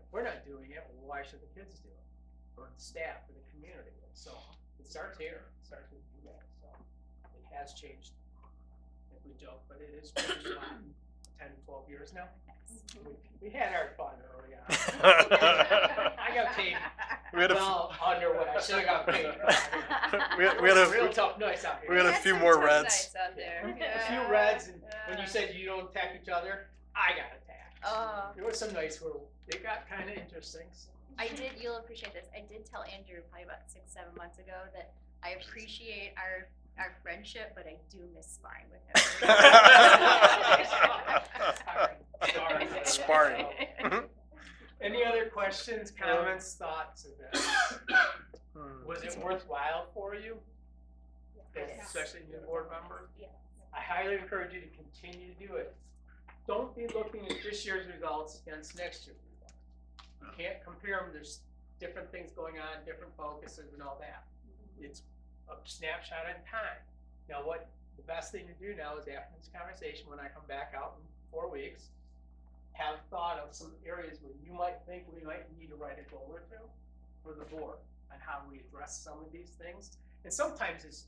If we're not doing it, well, why should the kids do it? Or the staff, or the community? So it starts here, it starts with you guys, so it has changed. We joke, but it is 10, 12 years now. We had our fun early on. I got paid under what I should have got paid. We had a real tough nights out here. we had a few more reds. A few reds, and when you said you don't attack each other, I got attacked. There were some nights where it got kind of interesting. So. You'll appreciate this. I did tell Andrew probably about 6-7 months ago that I appreciate our friendship, but I do miss sparring with him. Sparring. Any other questions, comments, thoughts of this? Was it worthwhile for you? Yes. Especially new board member? Yes. I highly encourage you to continue to do it. Don't be looking at this year's results against next year's results. You can't compare them. There's different things going on, different focuses and all that. It's a snapshot in time. Now, what the best thing to do now is, after this conversation, when I come back out in 4 weeks, have thought of some areas where you might think we might need to write a goal or two for the board on how we address some of these things. And sometimes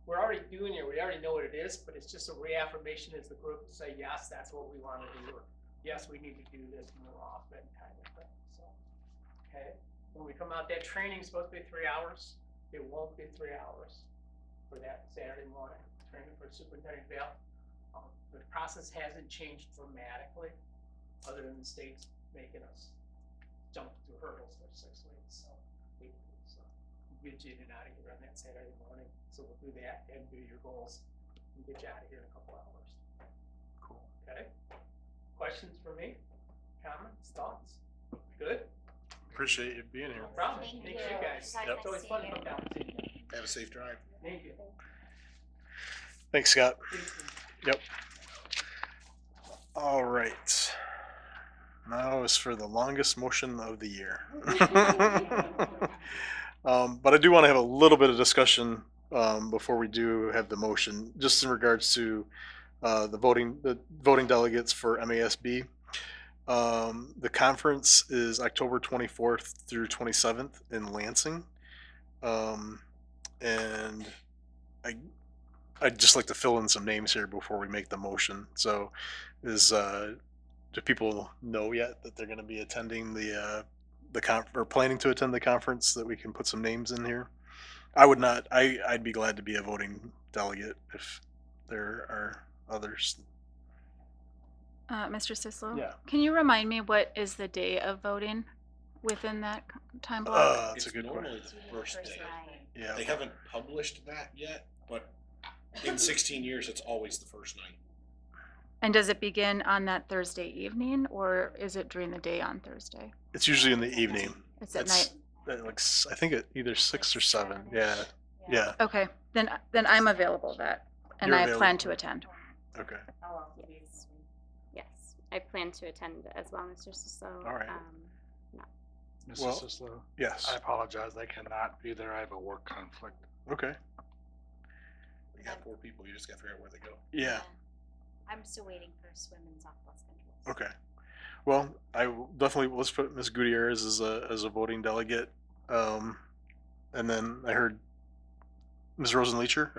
we're already doing it, we already know what it is, but it's just a reaffirmation as the group to say, yes, that's what we want to do, or yes, we need to do this more often, kind of thing. So, okay, when we come out, that training's supposed to be 3 hours. It won't be 3 hours for that Saturday morning training for Superintendent Vail. The process hasn't changed dramatically, other than the state's making us jump through hurdles for 6 weeks. So we'll get you in and out of here on that Saturday morning. So we'll do that and do your goals and get you out of here in a couple hours. Cool. Okay. Questions for me? Comments? Thoughts? Good? Appreciate you being here. No problem. Thank Thanks you. you guys. Yep. It's always fun to come down and see you. Have a safe drive. Thank you. Thanks, Scott. Thank you. Yep. All right. Now is for the longest motion of the year. But I do want to have a little bit of discussion before we do have the motion, just in regards to the voting delegates for MASB. The conference is October 24th through 27th in Lansing. And I'd just like to fill in some names here before we make the motion. So do people know yet that they're going to be attending or planning to attend the conference, that we can put some names in here? I would not. I'd be glad to be a voting delegate if there are others. Mr. Sislo? Yeah. Can you remind me what is the day of voting within that time block? That's a It's good question. normally the first day. night. Yeah. They haven't published that yet, but in 16 years, it's always the first night. And does it begin on that Thursday evening, or is it during the day on Thursday? It's usually in the evening. It's at night. I think at either 6 or 7. Yeah. Yeah. Okay, then I'm available and You're I available. plan to attend. Okay. Yes, I plan to attend as well, Mr. Sislo. All right. Mr. Well, Sislo, yes. I apologize, I cannot be there, I have a work conflict. Okay. We got 4 people, you just gotta figure out where they go. Yeah. I'm still waiting for swim and softball schedules. Okay. Well, I will definitely, let's put Ms. Gutierrez as a voting delegate. And then I heard Ms. Rosenleacher,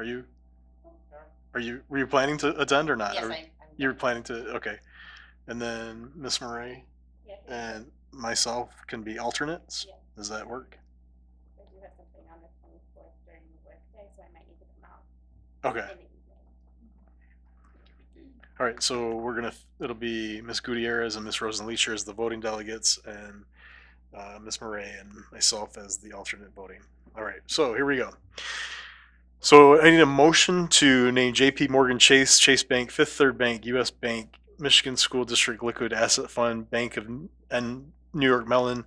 were you planning to attend or not? Yes, Or I'm you're planning to, okay. And then Ms. Murray and myself can be alternates? Yeah. Does that work? I do have something on the 24th during the workday, so I might need to come out Okay. in the evening. All right, so it'll be Ms. Gutierrez and Ms. Rosenleacher as the voting delegates, and Ms. Murray and myself as the alternate voting. All right, so here we go. So I need a motion to name J.P. Morgan Chase, Chase Bank, Fifth Third Bank, U.S. Bank, Michigan School District Liquid Asset Fund, Bank of and New York Mellon,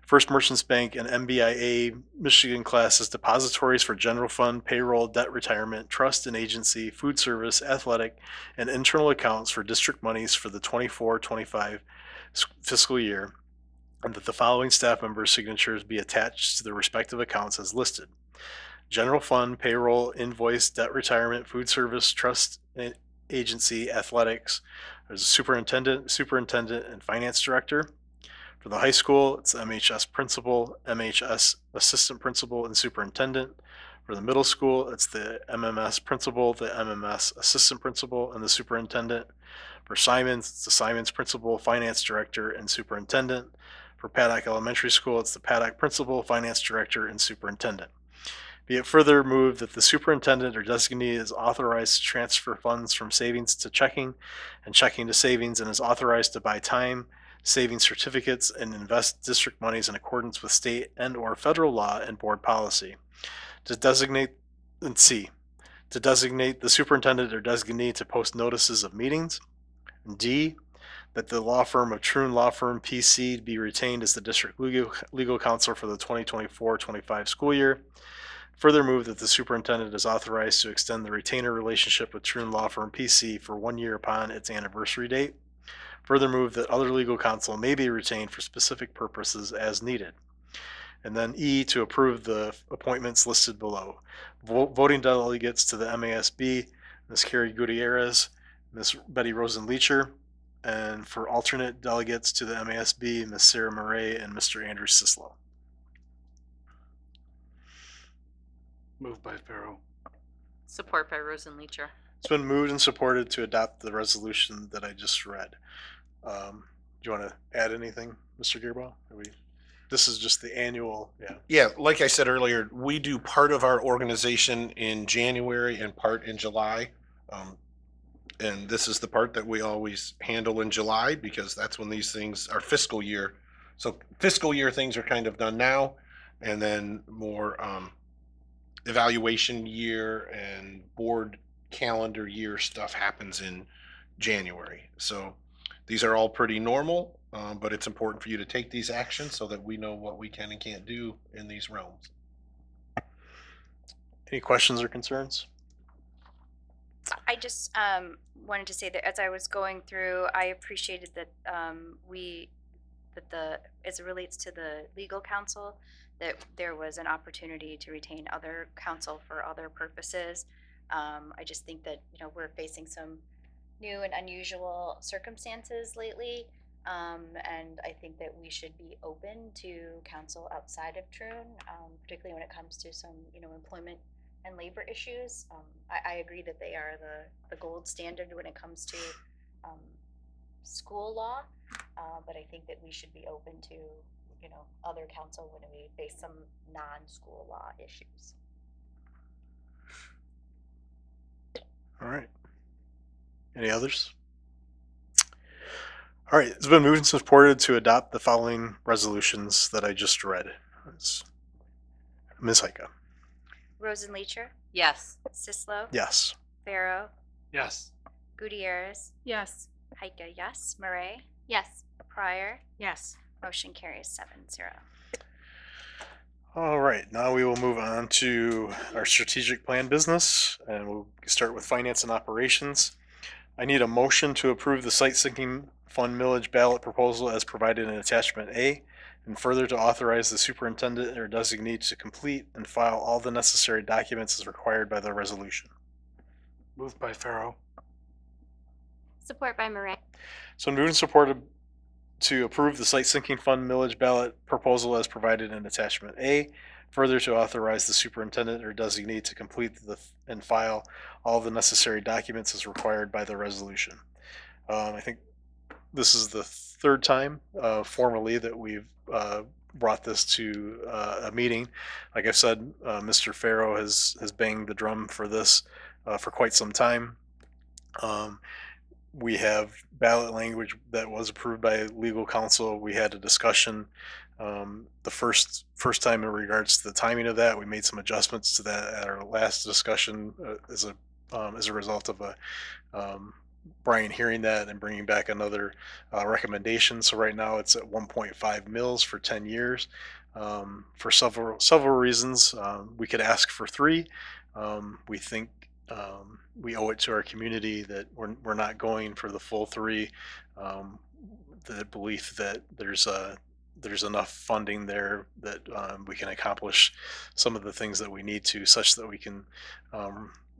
First Merchants Bank, and MBIA Michigan class as depositories for general fund, payroll, debt retirement, trust and agency, food service, athletic, and internal accounts for district monies for the 24-25 fiscal year, and that the following staff members' signatures be attached to the respective accounts as listed. General fund, payroll, invoice, debt retirement, food service, trust and agency, athletics. There's a superintendent, and finance director. For the high school, it's MHS principal, MHS assistant principal, and superintendent. For the middle school, it's the MMS principal, the MMS assistant principal, and the superintendent. For Simons, it's the Simons principal, finance director, and superintendent. For Paddock Elementary School, it's the Paddock principal, finance director, and superintendent. Be it further moved that the superintendent or designee is authorized to transfer funds from savings to checking and checking to savings, and is authorized to buy time, savings certificates, and invest district monies in accordance with state and or federal law and board policy. To designate the superintendent or designee to post notices of meetings. D, that the law firm of Troon Law Firm PC be retained as the district legal counsel for the 2024-25 school year. Further move that the superintendent is authorized to extend the retainer relationship with Troon Law Firm PC for 1 year upon its anniversary date. Further move that other legal counsel may be retained for specific purposes as needed. And then E, to approve the appointments listed below. Voting delegates to the MASB, Ms. Carrie Gutierrez, Ms. Betty Rosenleacher, and for alternate delegates to the MASB, Ms. Sarah Murray and Mr. Andrew Sislo. Moved by Farrell. Support by Rosenleacher. It's been moved and supported to adopt the resolution that I just read. Do you want to add anything, Mr. Gearbaugh? This is just the annual, yeah. Yeah, like I said earlier, we do part of our organization in January and part in July. And this is the part that we always handle in July because that's when these things are fiscal year. So fiscal year things are kind of done now, and then more evaluation year and board calendar year stuff happens in January. So these are all pretty normal, but it's important for you to take these actions so that we know what we can and can't do in these realms. Any questions or concerns? I just wanted to say that as I was going through, I appreciated that as it relates to the legal counsel, that there was an opportunity to retain other counsel for other purposes. I just think that, we're facing some new and unusual circumstances lately. And I think that we should be open to counsel outside of Troon, particularly when it comes to some, employment and labor issues. I agree that they are the gold standard when it comes to school law, but I think that we should be open to, other counsel when we face some non-school law issues. All right. Any others? All right, it's been moved and supported to adopt the following resolutions that I just read. It's Ms. Heika. Rosenleacher, Yes. Sislo, Yes. Farrow, Yes. Gutierrez, Yes. Heike, yes, Murray, Yes. Pryor, Yes. motion carries 7-0. All right, now we will move on to our strategic plan business, and we'll start with finance and operations. I need a motion to approve the site sinking fund millage ballot proposal as provided in attachment A and further to authorize the superintendent or designee to complete and file all the necessary documents as required by the resolution. Moved by Pharaoh. Support by Moran. So moved and supported to approve the site sinking fund millage ballot proposal as provided in attachment A. Further to authorize the superintendent or designee to complete and file all the necessary documents as required by the resolution. I think this is the third time formally that we've brought this to a meeting. Like I said, Mr. Farrow has banged the drum for this for quite some time. We have ballot language that was approved by legal counsel. We had a discussion the first time in regards to the timing of that. We made some adjustments to that at our last discussion as a result of Brian hearing that and bringing back another recommendation. So right now it's at 1.5 mils for 10 years. For several reasons, we could ask for 3. We think we owe it to our community that we're not going for the full 3. The belief that there's enough funding there that we can accomplish some of the things that we need to, such that we can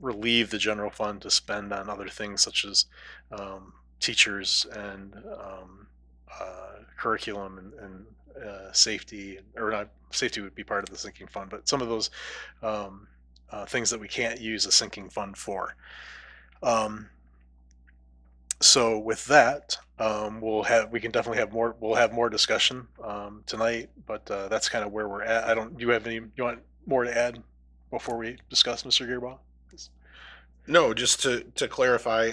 relieve the general fund to spend on other things such as teachers and curriculum and safety, or not safety would be part of the sinking fund, but some of those things that we can't use a sinking fund for. So with that, we'll have more discussion tonight, but that's kind of where we're at. You want more to add before we discuss, Mr. Gearbaugh? No, just to clarify,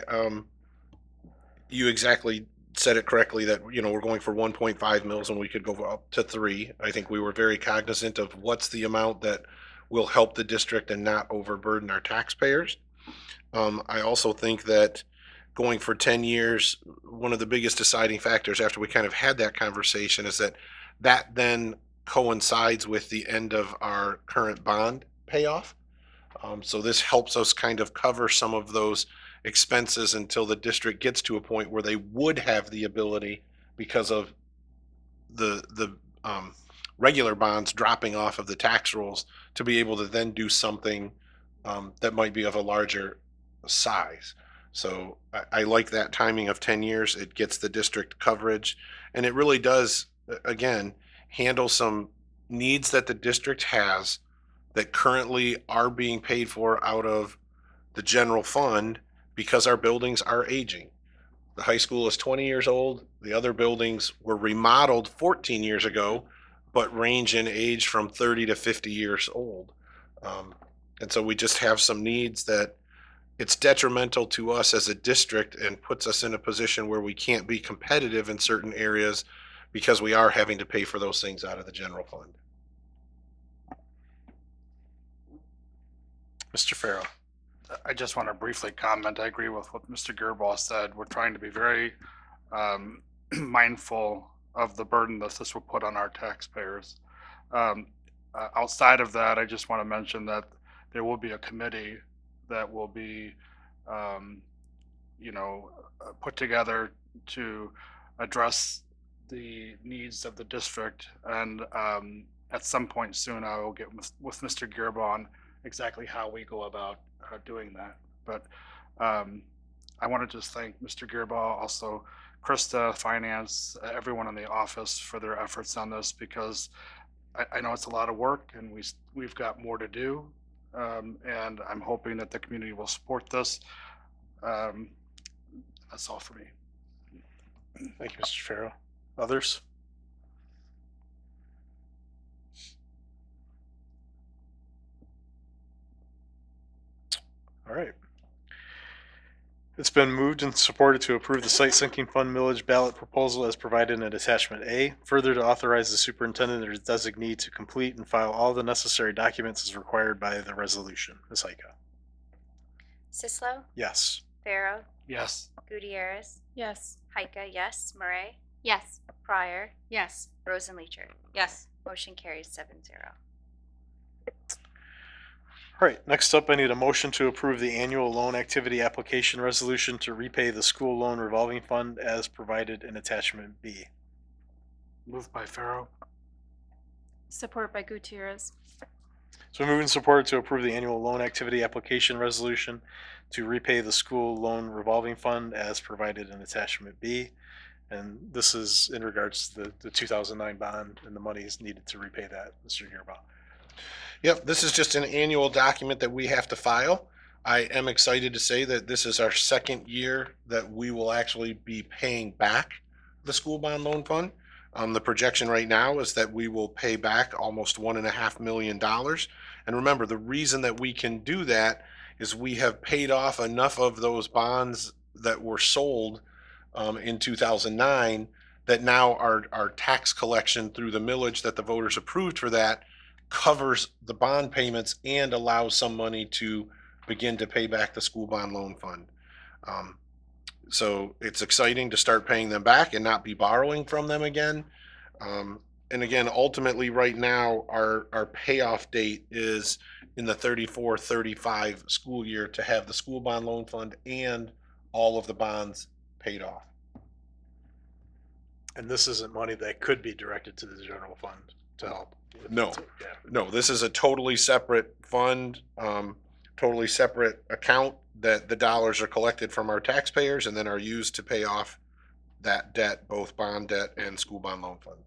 you exactly said it correctly that, we're going for 1.5 mils and we could go up to 3. I think we were very cognizant of what's the amount that will help the district and not overburden our taxpayers. I also think that going for 10 years, one of the biggest deciding factors after we kind of had that conversation is that then coincides with the end of our current bond payoff. So this helps us kind of cover some of those expenses until the district gets to a point where they would have the ability, because of the regular bonds dropping off of the tax rolls, to be able to then do something that might be of a larger size. So I like that timing of 10 years. It gets the district coverage, and it really does, again, handle some needs that the district has that currently are being paid for out of the general fund because our buildings are aging. The high school is 20 years old. The other buildings were remodeled 14 years ago, but range in age from 30 to 50 years old. And so we just have some needs that it's detrimental to us as a district and puts us in a position where we can't be competitive in certain areas because we are having to pay for those things out of the general fund. Mr. Farrow. I just want to briefly comment. I agree with what Mr. Gearbaugh said. We're trying to be very mindful of the burden that this will put on our taxpayers. Outside of that, I just want to mention that there will be a committee that will be, put together to address the needs of the district. And at some point soon, I will get with Mr. Gearbaugh on exactly how we go about doing that. But I want to just thank Mr. Gearbaugh, also Krista, finance, everyone in the office for their efforts on this, because I know it's a lot of work and we've got more to do. And I'm hoping that the community will support this. That's all for me. Thank you, Mr. Farrow. Others? All right. It's been moved and supported to approve the site sinking fund millage ballot proposal as provided in attachment A. Further, to authorize the superintendent or designee to complete and file all the necessary documents as required by the resolution. Ms. Heika. Sislo, Yes. Farrow, Yes. Gutierrez, Yes. Heika, yes, Murray, Yes. Pryor, Yes. Rosenleacher. Yes. Motion carries 7-0. All right, next up, I need a motion to approve the annual loan activity application resolution to repay the school loan revolving fund as provided in attachment B. Moved by Pharaoh. Support by Gutierrez. So moving and supported to approve the annual loan activity application resolution to repay the school loan revolving fund as provided in attachment B. And this is in regards to the 2009 bond and the money is needed to repay that, Mr. Gearbaugh. Yep, this is just an annual document that we have to file. I am excited to say that this is our second year that we will actually be paying back the school bond loan fund. The projection right now is that we will pay back almost $1.5 million. And remember, the reason that we can do that is we have paid off enough of those bonds that were sold in 2009 that now our tax collection through the millage that the voters approved for that covers the bond payments and allows some money to begin to pay back the school bond loan fund. So it's exciting to start paying them back and not be borrowing from them again. And again, ultimately right now, our payoff date is in the 34-35 school year to have the school bond loan fund and all of the bonds paid off. And this isn't money that could be directed to the general fund to help. No. Yeah. No, this is a totally separate fund, totally separate account that the dollars are collected from our taxpayers and then are used to pay off that debt, both bond debt and school bond loan fund.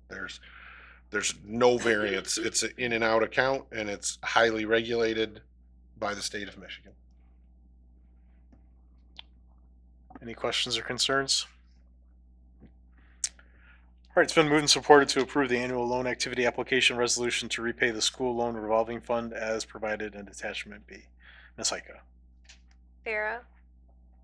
There's no variance. It's an in and out account and it's highly regulated by the state of Michigan. Any questions or concerns? All right, it's been moved and supported to approve the annual loan activity application resolution to repay the school loan revolving fund as provided in attachment B. Ms. Heike? Pharaoh,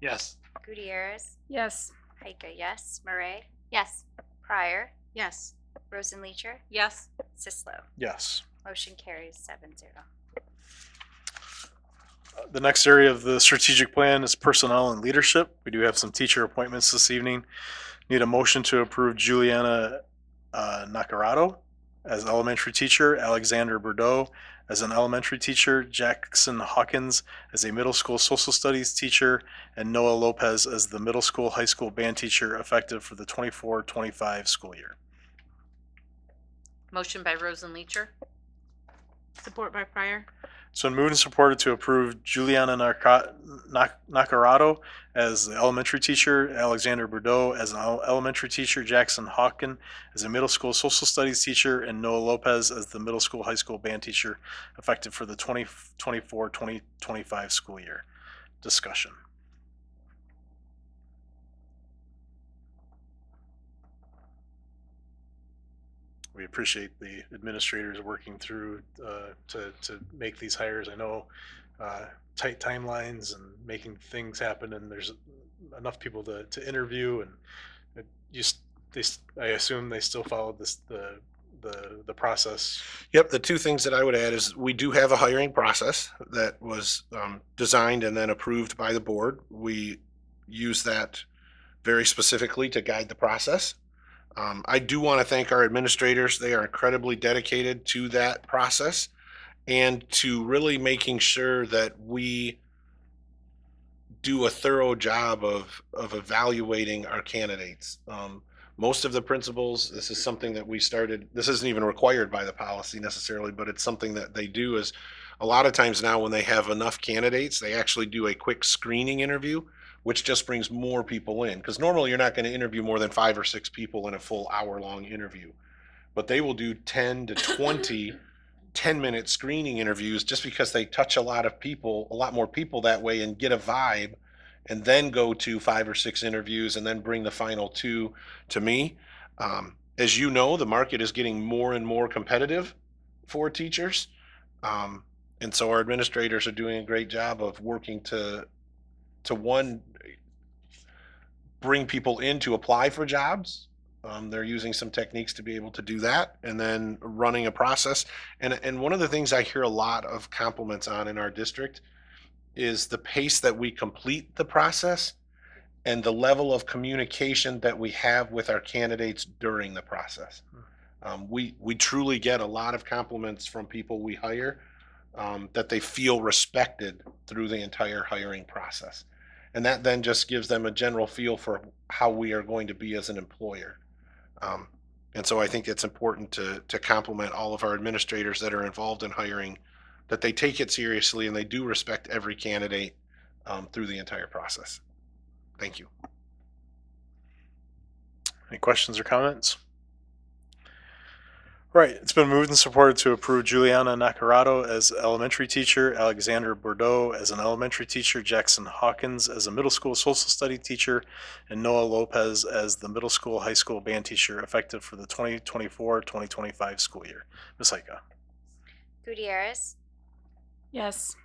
Yes. Gutierrez, Yes. Heike, yes. Murray, Yes. Pryor, Yes. Rosenleacher, Yes. Sislo. Yes. Motion carries 7-0. The next area of the strategic plan is personnel and leadership. We do have some teacher appointments this evening. Need a motion to approve Juliana Nacarado as elementary teacher, Alexander Bordeaux as an elementary teacher, Jackson Hawkins as a middle school social studies teacher, and Noah Lopez as the middle school, high school band teacher effective for the 24-25 school year. Motion by Rosenleacher. Support by Pryor. So moved and supported to approve Juliana Nacarado as the elementary teacher, Alexander Bordeaux as an elementary teacher, Jackson Hawken as a middle school social studies teacher, and Noah Lopez as the middle school, high school band teacher effective for the 2024-2025 school year. Discussion. We appreciate the administrators working through to make these hires. I know tight timelines and making things happen, and there's enough people to interview, and I assume they still followed the process. Yep, the two things that I would add is we do have a hiring process that was designed and then approved by the board. We use that very specifically to guide the process. I do want to thank our administrators. They are incredibly dedicated to that process and to really making sure that we do a thorough job of evaluating our candidates. Most of the principals, this is something that we started, this isn't even required by the policy necessarily, but it's something that they do is a lot of times now when they have enough candidates, they actually do a quick screening interview, which just brings more people in. Because normally you're not going to interview more than 5 or 6 people in a full hour-long interview. But they will do 10 to 20 10-minute screening interviews just because they touch a lot more people that way and get a vibe, and then go to 5 or 6 interviews and then bring the final 2 to me. As you know, the market is getting more and more competitive for teachers. And so our administrators are doing a great job of working to one, bring people in to apply for jobs. They're using some techniques to be able to do that, and then running a process. And one of the things I hear a lot of compliments on in our district is the pace that we complete the process and the level of communication that we have with our candidates during the process. We truly get a lot of compliments from people we hire, that they feel respected through the entire hiring process. And that then just gives them a general feel for how we are going to be as an employer. And so I think it's important to compliment all of our administrators that are involved in hiring, that they take it seriously and they do respect every candidate through the entire process. Thank you. Any questions or comments? Right, it's been moved and supported to approve Juliana Nacarado as elementary teacher, Alexander Bordeaux as an elementary teacher, Jackson Hawkins as a middle school social study teacher, and Noah Lopez as the middle school, high school band teacher, effective for the 2024-2025 school year. Ms. Heika? Gutierrez, Yes.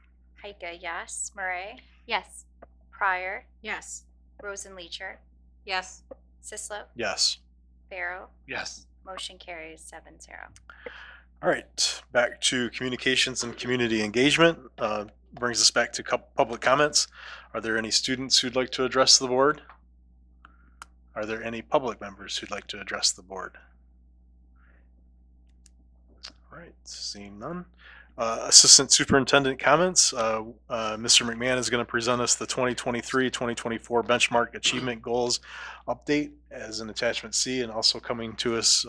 Heika, yes. Murray, Yes. Pryor, Yes. Rosenleacher, Yes. Sislo, Yes. Farrow. Yes. Motion carries 7-0. All right, back to communications and community engagement. Brings us back to public comments. Are there any students who'd like to address the board? Are there any public members who'd like to address the board? All right, seeing none. Assistant Superintendent comments. Mr. McMahon is going to present us the 2023-2024 benchmark achievement goals update as an attachment C, and also coming to us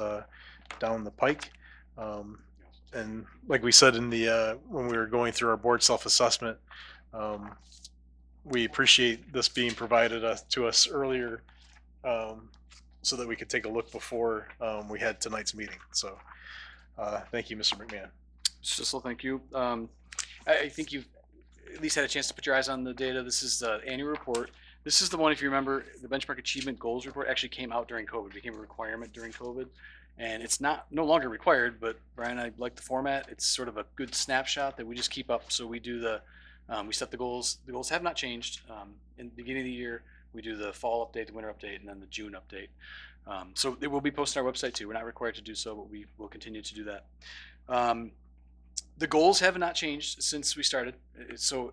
down the pike. And like we said in the when we were going through our board self-assessment, we appreciate this being provided to us earlier, so that we could take a look before we had tonight's meeting. So thank you, Mr. McMahon. Sissel, thank you. I think you've at least had a chance to put your eyes on the data. This is the annual report. This is the one, if you remember, the benchmark achievement goals report actually came out during COVID, became a requirement during COVID. And it's no longer required, but Brian, I like the format. It's sort of a good snapshot that we just keep up. So we do we set the goals. The goals have not changed. In the beginning of the year, we do the fall update, the winter update, and then the June update. So it will be posted on our website too. We're not required to do so, but we will continue to do that. The goals have not changed since we started. So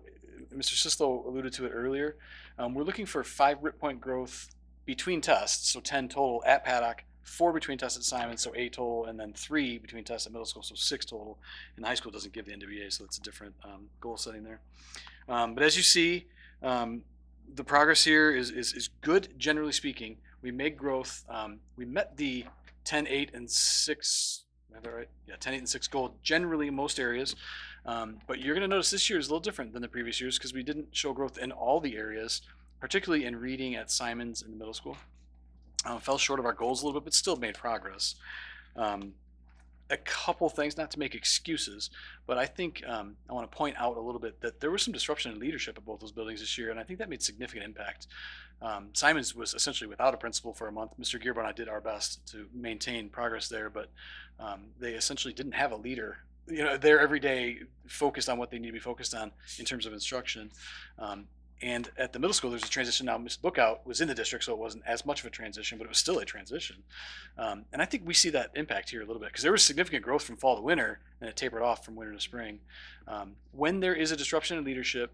Mr. Sislo alluded to it earlier. We're looking for 5 RIT point growth between tests, so 10 total at Paddock, 4 between tests at Simon, so 8 total, and then 3 between tests at middle school, so 6 total. And the high school doesn't give the NWA, so it's a different goal setting there. But as you see, the progress here is good, generally speaking. We made growth. We met the 10, 8, and 6. Is that right? Yeah, 10, 8, and 6 goal generally in most areas. But you're going to notice this year is a little different than the previous years because we didn't show growth in all the areas, particularly in reading at Simons in the middle school. Fell short of our goals a little bit, but still made progress. A couple things, not to make excuses, but I think I want to point out a little bit that there was some disruption in leadership at both those buildings this year, and I think that made significant impact. Simons was essentially without a principal for a month. Mr. Gearbo and I did our best to maintain progress there, but they essentially didn't have a leader. They're every day focused on what they need to be focused on in terms of instruction. And at the middle school, there's a transition now. Ms. Bookout was in the district, so it wasn't as much of a transition, but it was still a transition. And I think we see that impact here a little bit because there was significant growth from fall to winter, and it tapered off from winter to spring. When there is a disruption in leadership,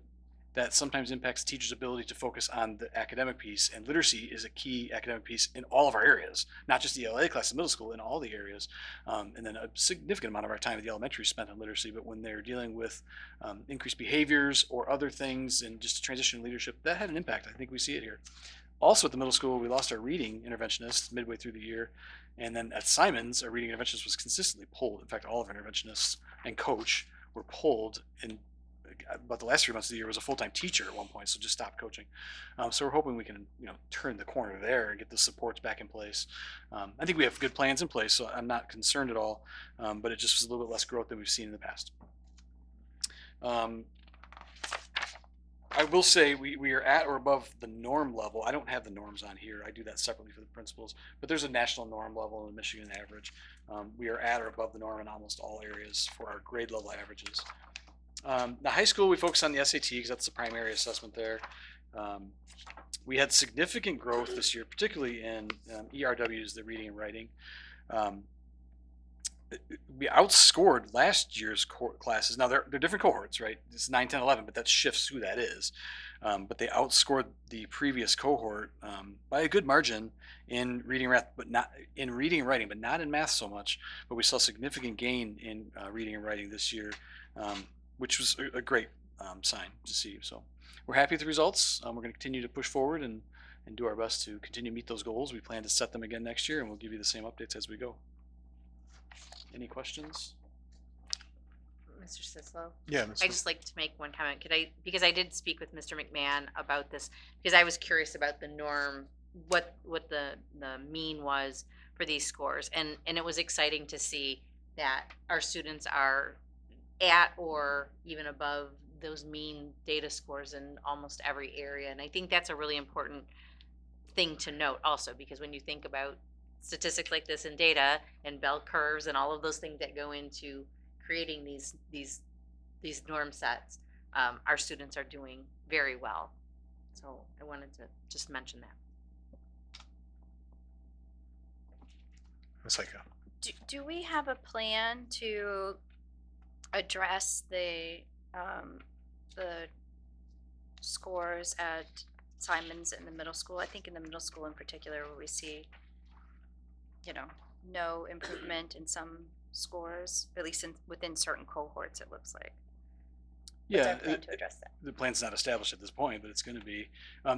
that sometimes impacts teachers' ability to focus on the academic piece, and literacy is a key academic piece in all of our areas, not just the ELA class in middle school, in all the areas. And then a significant amount of our time at the elementary is spent on literacy, but when they're dealing with increased behaviors or other things and just a transition in leadership, that had an impact. I think we see it here. Also at the middle school, we lost our reading interventionist midway through the year. And then at Simons, our reading interventionist was consistently pulled. In fact, all of our interventionists and coach were pulled, and about the last 3 months of the year was a full-time teacher at one point, so just stopped coaching. So we're hoping we can, turn the corner there and get the supports back in place. I think we have good plans in place, so I'm not concerned at all. But it just was a little bit less growth than we've seen in the past. I will say we are at or above the norm level. I don't have the norms on here. I do that separately for the principals, but there's a national norm level and a Michigan average. We are at or above the norm in almost all areas for our grade level averages. The high school, we focus on the SAT because that's the primary assessment there. We had significant growth this year, particularly in ERWs, the reading and writing. We outscored last year's classes. Now, they're different cohorts, right? It's 9, 10, 11, but that shifts who that is. But they outscored the previous cohort by a good margin in reading and math, but not in reading and writing, but not in math so much. But we saw significant gain in reading and writing this year, which was a great sign to see. So we're happy with the results. We're going to continue to push forward and do our best to continue to meet those goals. We plan to set them again next year, and we'll give you the same updates as we go. Any questions? Mr. Sislo? Yeah, I just like to make one comment. Because I did speak with Mr. McMahon about this, because I was curious about the norm, what the mean was for these scores. And it was exciting to see that our students are at or even above those mean data scores in almost every area. And I think that's a really important thing to note also, because when you think about statistics like this in data and bell curves and all of those things that go into creating these norm sets, our students are doing very well. So I wanted to just mention that. Ms. Heika. Do we have a plan to address the scores at Simon's in the middle school? I think in the middle school in particular, where we see, no improvement in some scores, at least within certain cohorts, it looks like. What's our plan to address that? The plan's not established at this point, but it's going to be.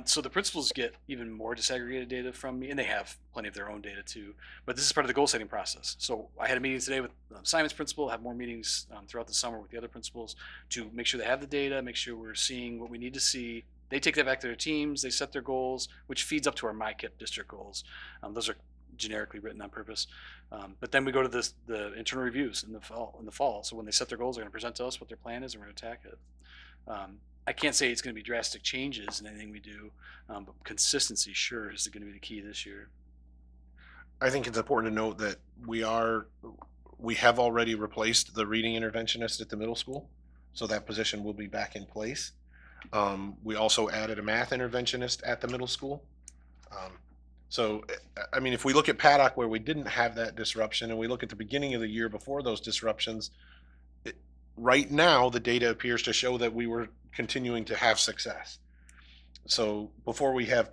So the principals get even more disaggregated data from me, and they have plenty of their own data too. But this is part of the goal setting process. So I had a meeting today with Simon's principal, have more meetings throughout the summer with the other principals to make sure they have the data, make sure we're seeing what we need to see. They take that back to their teams, they set their goals, which feeds up to our MyKIP district goals. Those are generically written on purpose. But then we go to the internal reviews in the fall. So when they set their goals, they're going to present to us what their plan is, and we're going to attack it. I can't say it's going to be drastic changes in anything we do, but consistency sure is going to be the key this year. I think it's important to note that we have already replaced the reading interventionist at the middle school, so that position will be back in place. We also added a math interventionist at the middle school. So, I mean, if we look at Paddock where we didn't have that disruption, and we look at the beginning of the year before those disruptions, right now the data appears to show that we were continuing to have success. So before we have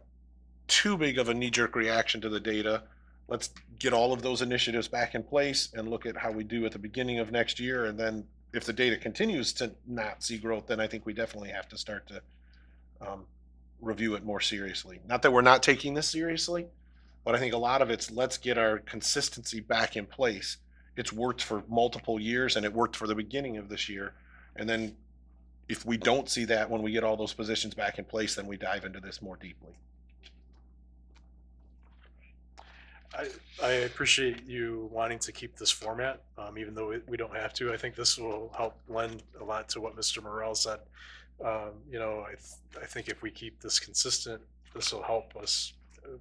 too big of a knee-jerk reaction to the data, let's get all of those initiatives back in place and look at how we do at the beginning of next year. And then if the data continues to not see growth, then I think we definitely have to start to review it more seriously. Not that we're not taking this seriously, but I think a lot of it's let's get our consistency back in place. It's worked for multiple years, and it worked for the beginning of this year. And then if we don't see that when we get all those positions back in place, then we dive into this more deeply. I appreciate you wanting to keep this format, even though we don't have to. I think this will help lend a lot to what Mr. Morrell said. I think if we keep this consistent, this will help us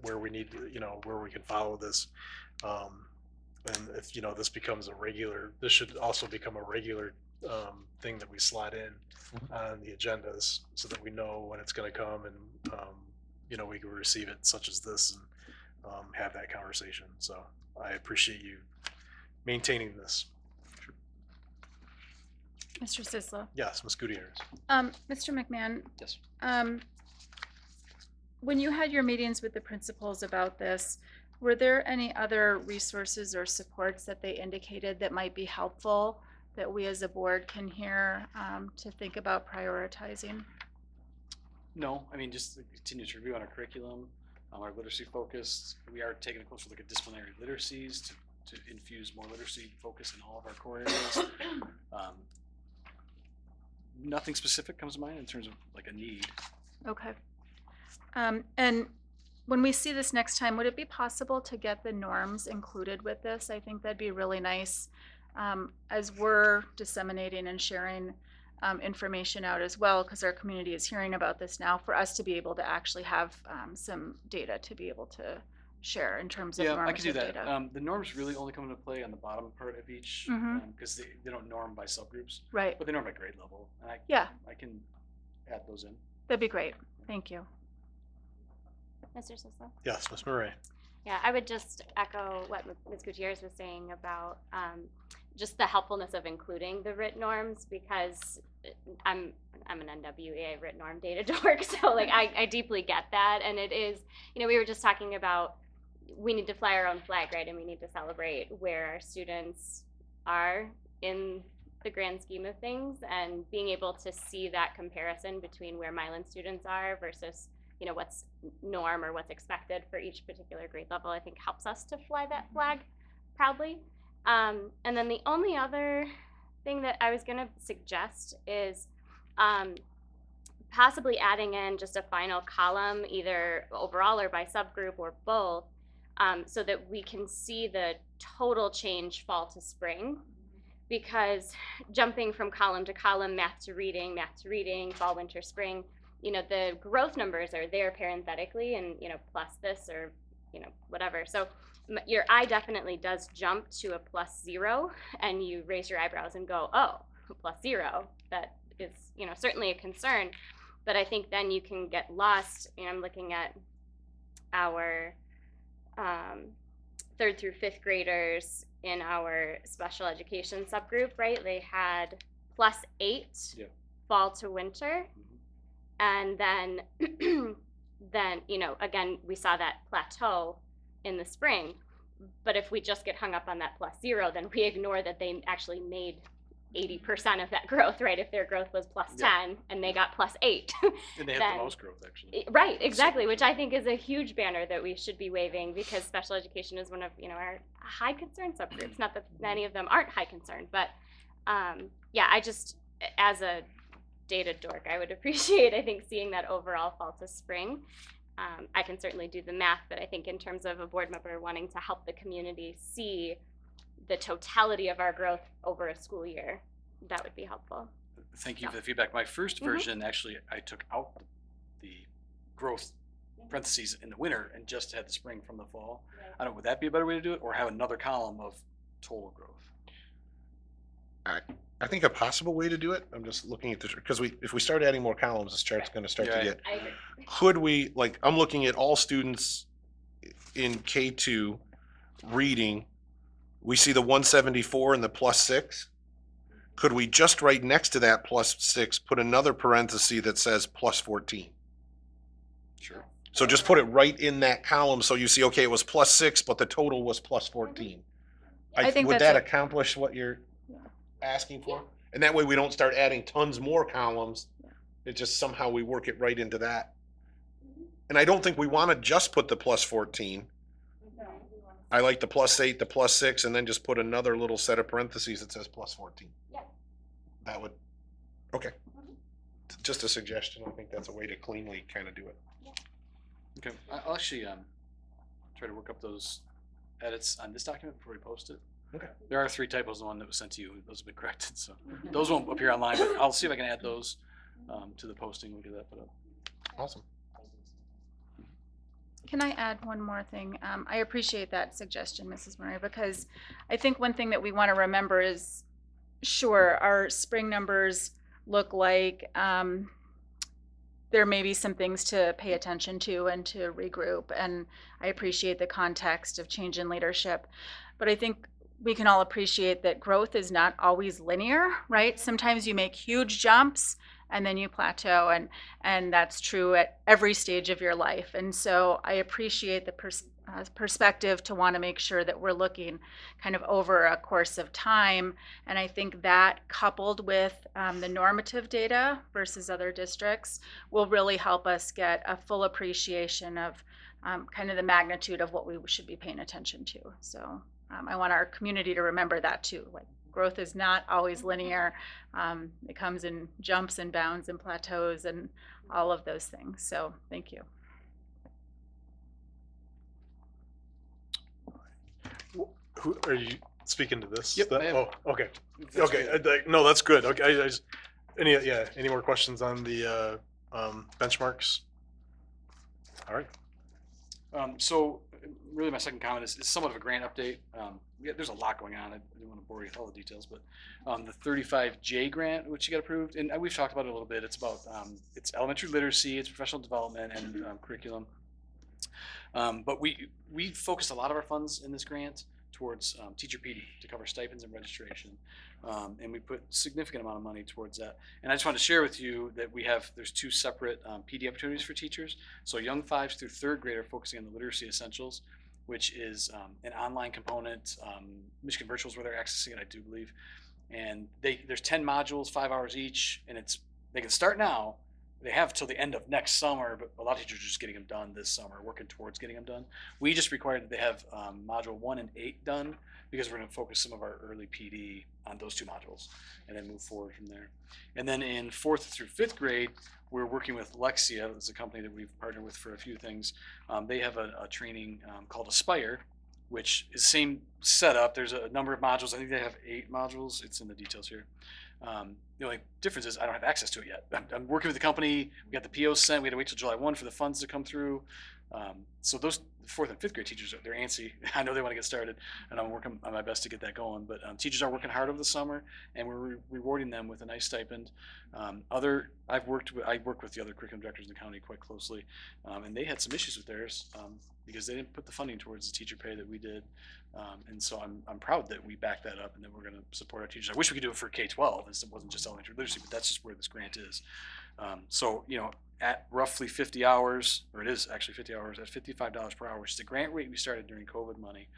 where we need to, where we can follow this. And if, this becomes this should also become a regular thing that we slot in on the agendas so that we know when it's going to come, and, we can receive it such as this and have that conversation. So I appreciate you maintaining this. Mr. Sislo. Yes, Ms. Gutierrez. Mr. McMahon. Yes. When you had your meetings with the principals about this, were there any other resources or supports that they indicated that might be helpful that we as a board can hear to think about prioritizing? No, I mean, just a continuous review on our curriculum, our literacy focus. We are taking a closer look at disciplinary literacies to infuse more literacy focus in all of our core areas. Nothing specific comes to mind in terms of like a need. Okay. And when we see this next time, would it be possible to get the norms included with this? I think that'd be really nice as we're disseminating and sharing information out as well, because our community is hearing about this now, for us to be able to actually have some data to be able to share in terms of I can do that. data. The norms really only come into play on the bottom part of each, because they don't norm by subgroups, Right. but they norm by grade level. And I can add those in. That'd be great. Thank you. Mr. Sislo? Yes, Ms. Murray. Yeah, I would just echo what Ms. Gutierrez was saying about just the helpfulness of including the writ norms, because I'm an NWEA writ norm data dork, so like I deeply get that, and it is, we were just talking about we need to fly our own flag, right, and we need to celebrate where our students are in the grand scheme of things, and being able to see that comparison between where Milan students are versus what's norm or what's expected for each particular grade level, I think helps us to fly that flag proudly. And then the only other thing that I was going to suggest is possibly adding in just a final column, either overall or by subgroup or both, so that we can see the total change fall to spring. Because jumping from column to column, math to reading, fall, winter, spring, the growth numbers are there parenthetically and, plus this or, whatever. So your eye definitely does jump to a +0, and you raise your eyebrows and go, oh, +0. That is, certainly a concern. But I think then you can get lost. I'm looking at our 3rd through 5th graders in our special education subgroup, right? They had +8 fall to winter. And then, again, we saw that plateau in the spring. But if we just get hung up on that +0, then we ignore that they actually made 80% of that growth, right? If their growth was +10 and they got +8. And they had the most growth, actually. Right, exactly, which I think is a huge banner that we should be waving, because special education is one of, our high concern subgroups. Not that many of them aren't high concern, but I just, as a data dork, I would appreciate, I think, seeing that overall fall to spring. I can certainly do the math, but I think in terms of a board member wanting to help the community see the totality of our growth over a school year, that would be helpful. Thank you for the feedback. My first version, actually, I took out the growth parentheses in the winter and just had the spring from the fall. I don't know, would that be a better way to do it, or have another column of total growth? I think a possible way to do it, I'm just looking at this, because if we start adding more columns, this chart's going to start to get. I agree. Could we, I'm looking at all students in K2 reading, we see the 174 and the +6. Could we just right next to that +6 put another parenthesis that says +14? Sure. So just put it right in that column, so you see, okay, it was +6, but the total was +14. I think would that's that accomplish what you're asking for? And that way we don't start adding tons more columns. It just somehow we work it right into that. And I don't think we want to just put the +14. I like the +8, the +6, and then just put another little set of parentheses that says +14. Yeah. That would, okay. Just a suggestion. I think that's a way to cleanly kind of do it. Okay, I'll actually try to work up those edits on this document before we post it. Okay. There are 3 typos in the one that was sent to you. Those have been corrected, so those won't appear online, but I'll see if I can add those to the posting. We'll get that put up. Awesome. Can I add one more thing? I appreciate that suggestion, Mrs. Murray, because I think one thing that we want to remember is, sure, our spring numbers look like there may be some things to pay attention to and to regroup, and I appreciate the context of change in leadership, but I think we can all appreciate that growth is not always linear, right? Sometimes you make huge jumps and then you plateau, and that's true at every stage of your life. And so I appreciate the perspective to want to make sure that we're looking kind of over a course of time. And I think that, coupled with the normative data versus other districts, will really help us get a full appreciation of kind of the magnitude of what we should be paying attention to. So I want our community to remember that too. Like, growth is not always linear. It comes in jumps and bounds and plateaus and all of those things. So thank you. Who are you speaking to this? Yep, I am. Oh, okay. That's Okay. good. No, that's good. Okay. I just, any more questions on the benchmarks? All right. So really my second comment is somewhat of a grant update. There's a lot going on. I didn't want to bore you with all the details, but the 35J grant, which you got approved, and we've talked about it a little bit. It's about it's elementary literacy, it's professional development, and curriculum. But we focused a lot of our funds in this grant towards teacher PD to cover stipends and registration, and we put a significant amount of money towards that. And I just wanted to share with you that there's 2 separate PD opportunities for teachers. So young 5s through 3rd grade are focusing on the literacy essentials, which is an online component. Michigan Virtual is where they're accessing it, I do believe. And there's 10 modules, 5 hours each, and they can start now. They have till the end of next summer, but a lot of teachers are just getting them done this summer, working towards getting them done. We just required that they have module 1 and 8 done because we're going to focus some of our early PD on those 2 modules and then move forward from there. And then in 4th through 5th grade, we're working with Lexia. That's a company that we've partnered with for a few things. They have a training called Aspire, which is same setup. There's a number of modules. I think they have 8 modules. It's in the details here. The only difference is I don't have access to it yet. I'm working with the company. We got the POs sent. We had to wait till July 1 for the funds to come through. So those 4th and 5th grade teachers, they're antsy. I know they want to get started, and I'm working on my best to get that going. But teachers are working hard over the summer, and we're rewarding them with a nice stipend. I work with the other curriculum directors in the county quite closely, and they had some issues with theirs because they didn't put the funding towards the teacher pay that we did. And so I'm proud that we back that up and that we're going to support our teachers. I wish we could do it for K-12. It wasn't just elementary literacy, but that's just where this grant is. So, at roughly 50 hours, or it is actually 50 hours, at $55 per hour, which is the grant rate we started during COVID money,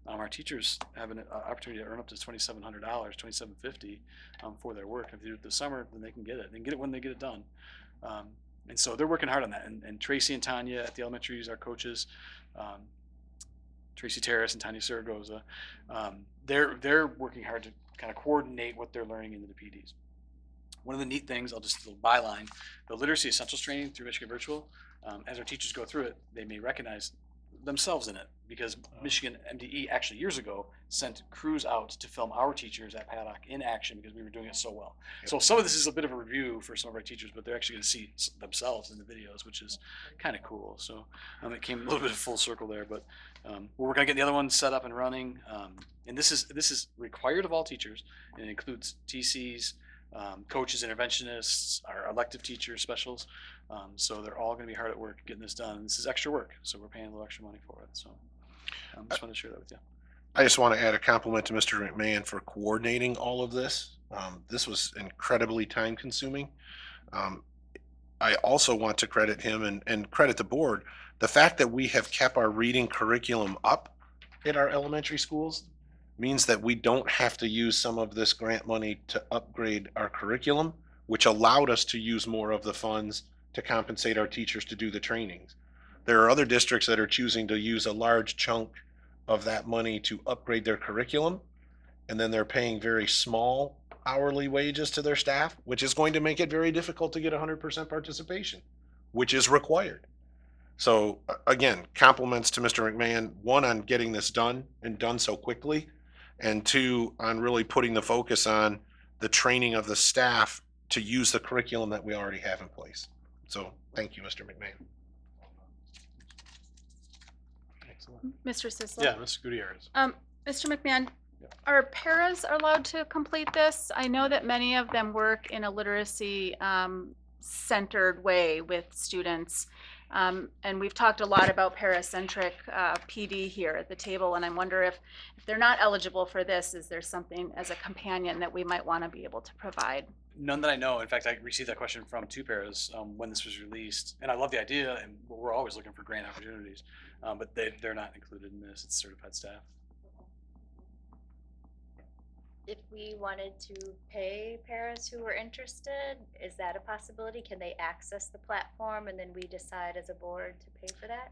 our teachers have an opportunity to earn up to $2,700, $2,750 for their work. If they do it this summer, then they can get it. They can get it when they get it done. And so they're working hard on that. And Tracy and Tanya at the elementaries, our coaches, Tracy Terrace and Tanya Saragoza, they're working hard to kind of coordinate what they're learning into the PDs. One of the neat things, I'll just a little byline, the literacy essentials training through Michigan Virtual, as our teachers go through it, they may recognize themselves in it, because Michigan MDE actually years ago sent crews out to film our teachers at Paddock in action because we were doing it so well. So some of this is a bit of a review for some of our teachers, but they're actually going to see themselves in the videos, which is kind of cool. So it came a little bit of full circle there, but we're working on getting the other one set up and running. And this is required of all teachers, and it includes TCs, coaches, interventionists, our elective teachers, specials. So they're all going to be hard at work getting this done. This is extra work, so we're paying a little extra money for it. So just wanted to share that with you. I just want to add a compliment to Mr. McMahon for coordinating all of this. This was incredibly time consuming. I also want to credit him and credit the board. The fact that we have kept our reading curriculum up at our elementary schools means that we don't have to use some of this grant money to upgrade our curriculum, which allowed us to use more of the funds to compensate our teachers to do the trainings. There are other districts that are choosing to use a large chunk of that money to upgrade their curriculum, and then they're paying very small hourly wages to their staff, which is going to make it very difficult to get 100% participation, which is required. So again, compliments to Mr. McMahon, 1, on getting this done and done so quickly, and 2, on really putting the focus on the training of the staff to use the curriculum that we already have in place. So thank you, Mr. McMahon. Excellent. Mr. Sisler? Yeah, Ms. Gutierrez. Mr. McMahon, are paras allowed to complete this? I know that many of them work in a literacy centered way with students. And we've talked a lot about paracentric PD here at the table, and I wonder if they're not eligible for this, is there something as a companion that we might want to be able to provide? None that I know. In fact, I received that question from 2 paras when this was released, and I love the idea, and we're always looking for grant opportunities, but they're not included in this. It's certified staff. If we wanted to pay paras who were interested, is that a possibility? Can they access the platform and then we decide as a board to pay for that?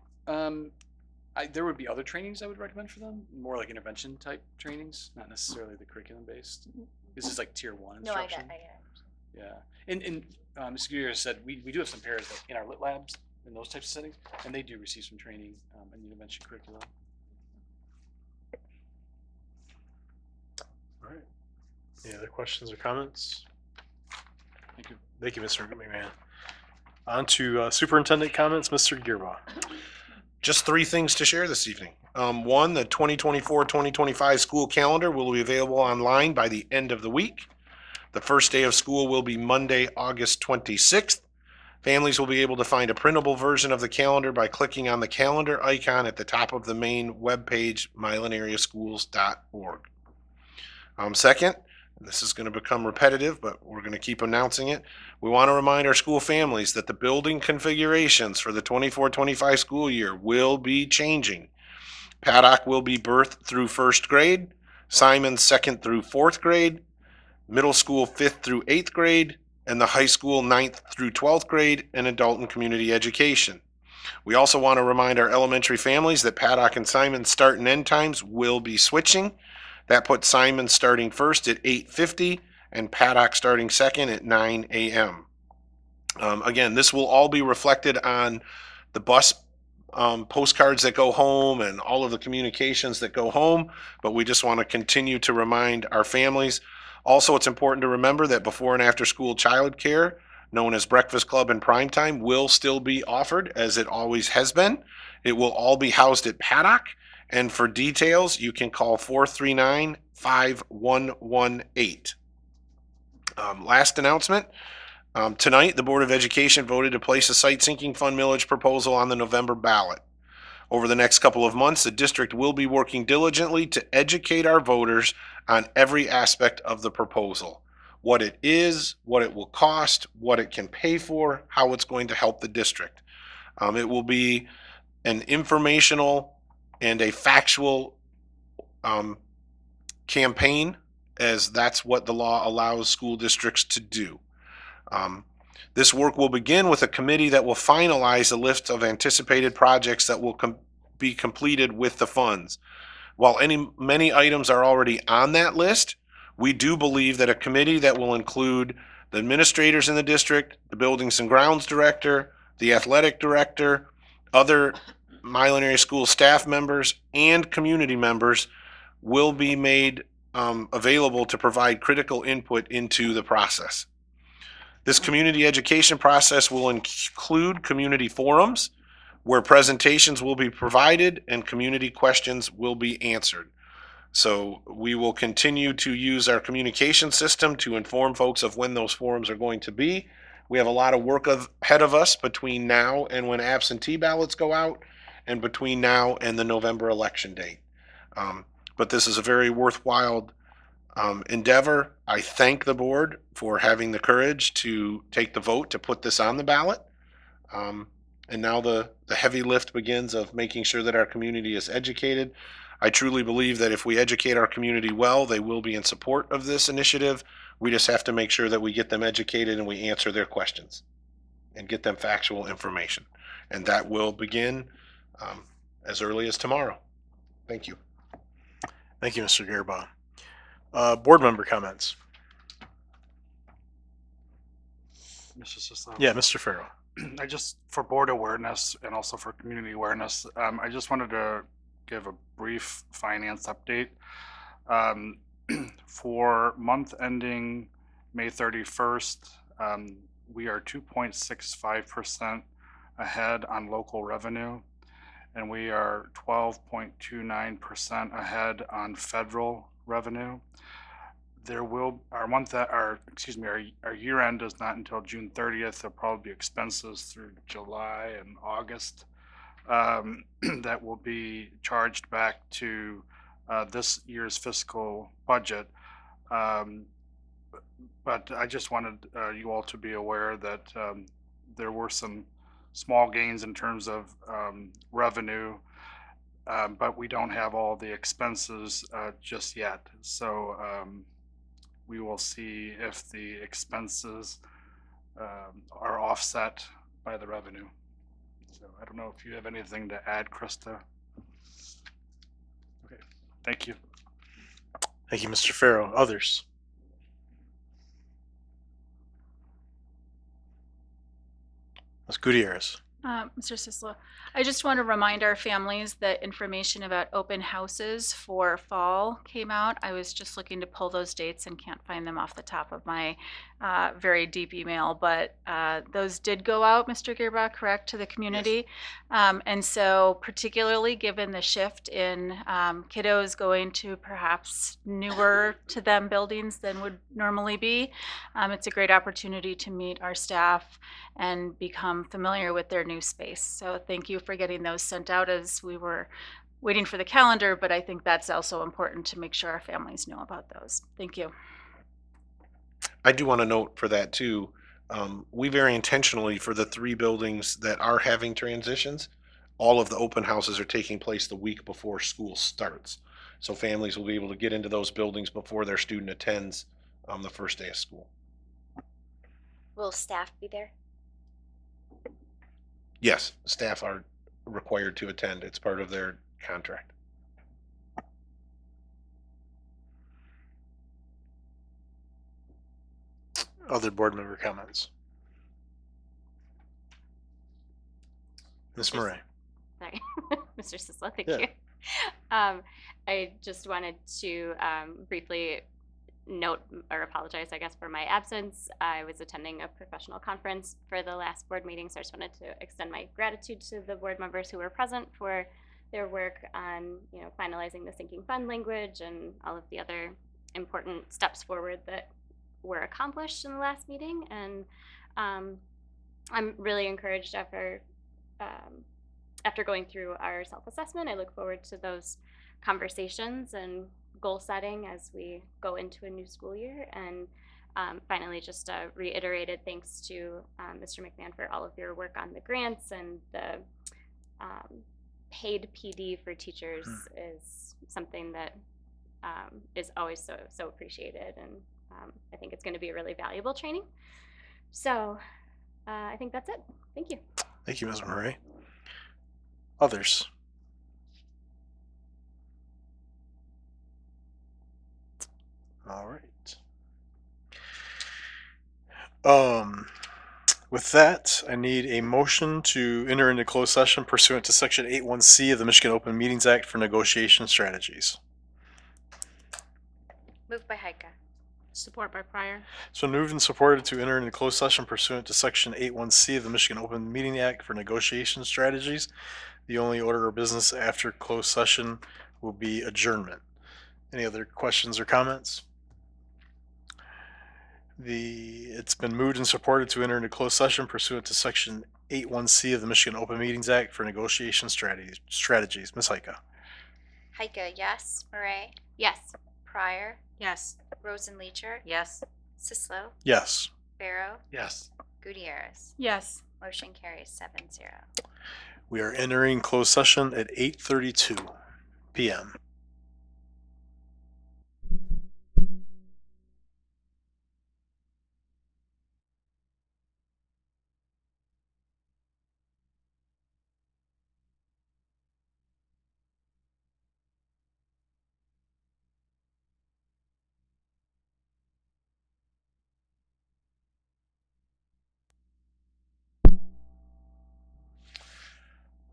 There would be other trainings I would recommend for them, more like intervention type trainings, not necessarily the curriculum based. This is like tier 1 No, I instruction. get it. Yeah, and Ms. Gutierrez said we do have some paras like in our lit labs in those types of settings, and they do receive some training in the intervention curriculum. All right. Any other questions or comments? Thank you. Thank you, Mr. McMahon. On to superintendent comments, Mr. Gearbaugh. Just 3 things to share this evening. 1, the 2024-2025 school calendar will be available online by the end of the week. The first day of school will be Monday, August 26th. Families will be able to find a printable version of the calendar by clicking on the calendar icon at the top of the main webpage, milanereaschools.org. Second, this is going to become repetitive, but we're going to keep announcing it. We want to remind our school families that the building configurations for the 24-25 school year will be changing. Paddock will be birth through 1st grade, Simon 2nd through 4th grade, middle school 5th through 8th grade, and the high school 9th through 12th grade, and adult and community education. We also want to remind our elementary families that Paddock and Simon start and end times will be switching. That puts Simon starting first at 8:50 and Paddock starting second at 9 a.m. Again, this will all be reflected on the bus postcards that go home and all of the communications that go home, but we just want to continue to remind our families. Also, it's important to remember that before and after school childcare, known as Breakfast Club and Prime Time, will still be offered, as it always has been. It will all be housed at Paddock, and for details, you can call 439-5118. Last announcement. Tonight, the Board of Education voted to place a site sinking fund millage proposal on the November ballot. Over the next couple of months, the district will be working diligently to educate our voters on every aspect of the proposal. What it is, what it will cost, what it can pay for, how it's going to help the district. It will be an informational and a factual campaign, as that's what the law allows school districts to do. This work will begin with a committee that will finalize a list of anticipated projects that will be completed with the funds. While many items are already on that list, we do believe that a committee that will include the administrators in the district, the buildings and grounds director, the athletic director, other Milan Area School staff members, and community members will be made available to provide critical input into the process. This community education process will include community forums where presentations will be provided and community questions will be answered. So we will continue to use our communication system to inform folks of when those forums are going to be. We have a lot of work ahead of us between now and when absentee ballots go out, and between now and the November election date. But this is a very worthwhile endeavor. I thank the board for having the courage to take the vote to put this on the ballot. And now the heavy lift begins of making sure that our community is educated. I truly believe that if we educate our community well, they will be in support of this initiative. We just have to make sure that we get them educated and we answer their questions and get them factual information. And that will begin as early as tomorrow. Thank you. Thank you, Mr. Gerbaugh. Board member comments. Mr. Sisler. Yeah, Mr. Farrell. I just, for board awareness and also for community awareness, I just wanted to give a brief finance update. For month ending May 31st, we are 2.65% ahead on local revenue, and we are 12.29% ahead on federal revenue. There will, our year end is not until June 30th. There'll probably be expenses through July and August that will be charged back to this year's fiscal budget. But I just wanted you all to be aware that there were some small gains in terms of revenue, but we don't have all the expenses just yet. So we will see if the expenses are offset by the revenue. So I don't know if you have anything to add, Krista. Okay, thank you. Thank you, Mr. Farrell. Others? Ms. Gutierrez. Mr. Sislo, I just want to remind our families that information about open houses for fall came out. I was just looking to pull those dates and can't find them off the top of my very deep email, but those did go out, Mr. Gearbach, correct, to the community. Yes. And so particularly given the shift in kiddos going to perhaps newer to them buildings than would normally be, it's a great opportunity to meet our staff and become familiar with their new space. So thank you for getting those sent out as we were waiting for the calendar, but I think that's also important to make sure our families know about those. Thank you. I do want to note for that too, we very intentionally, for the 3 buildings that are having transitions, all of the open houses are taking place the week before school starts. So families will be able to get into those buildings before their student attends the first day of school. Will staff be there? Yes, staff are required to attend. It's part of their contract. Other board member comments? Ms. Murray? Sorry, Mr. Sisla, thank Yeah. you. I just wanted to briefly note or apologize, I guess, for my absence. I was attending a professional conference for the last board meeting, so I just wanted to extend my gratitude to the board members who were present for their work on, finalizing the sinking fund language and all of the other important steps forward that were accomplished in the last meeting. And I'm really encouraged after going through our self-assessment. I look forward to those conversations and goal setting as we go into a new school year. And finally, just a reiterated thanks to Mr. McMahon for all of your work on the grants, and the paid PD for teachers is something that is always so appreciated, and I think it's going to be a really valuable training. So I think that's it. Thank you. Thank you, Ms. Murray. Others? All right. With that, I need a motion to enter into closed session pursuant to Section 81C of the Michigan Open Meetings Act for negotiation strategies. Moved by Heike. Support by Pryor. So moved and supported to enter into closed session pursuant to Section 81C of the Michigan Open Meeting Act for negotiation strategies. The only order of business after closed session will be adjournment. Any other questions or comments? It's been moved and supported to enter into closed session pursuant to Section 81C of the Michigan Open Meetings Act for negotiation strategies. Ms. Heike? Heike, yes. Murray? Yes. Pryor? Yes. Rosenleacher? Yes. Sislo? Yes. Barrow? Yes. Gutierrez? Yes. Motion carries 7-0. We are entering closed session at 8:32 p.m.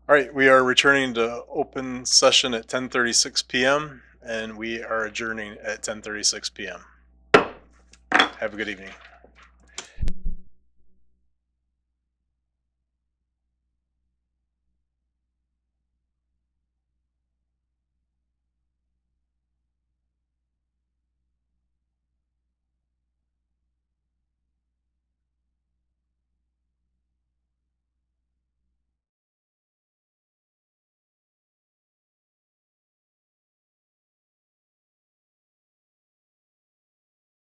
All right, we are returning to open session at 10:36 p.m. and we are adjourning at 10:36 p.m. Have a good evening.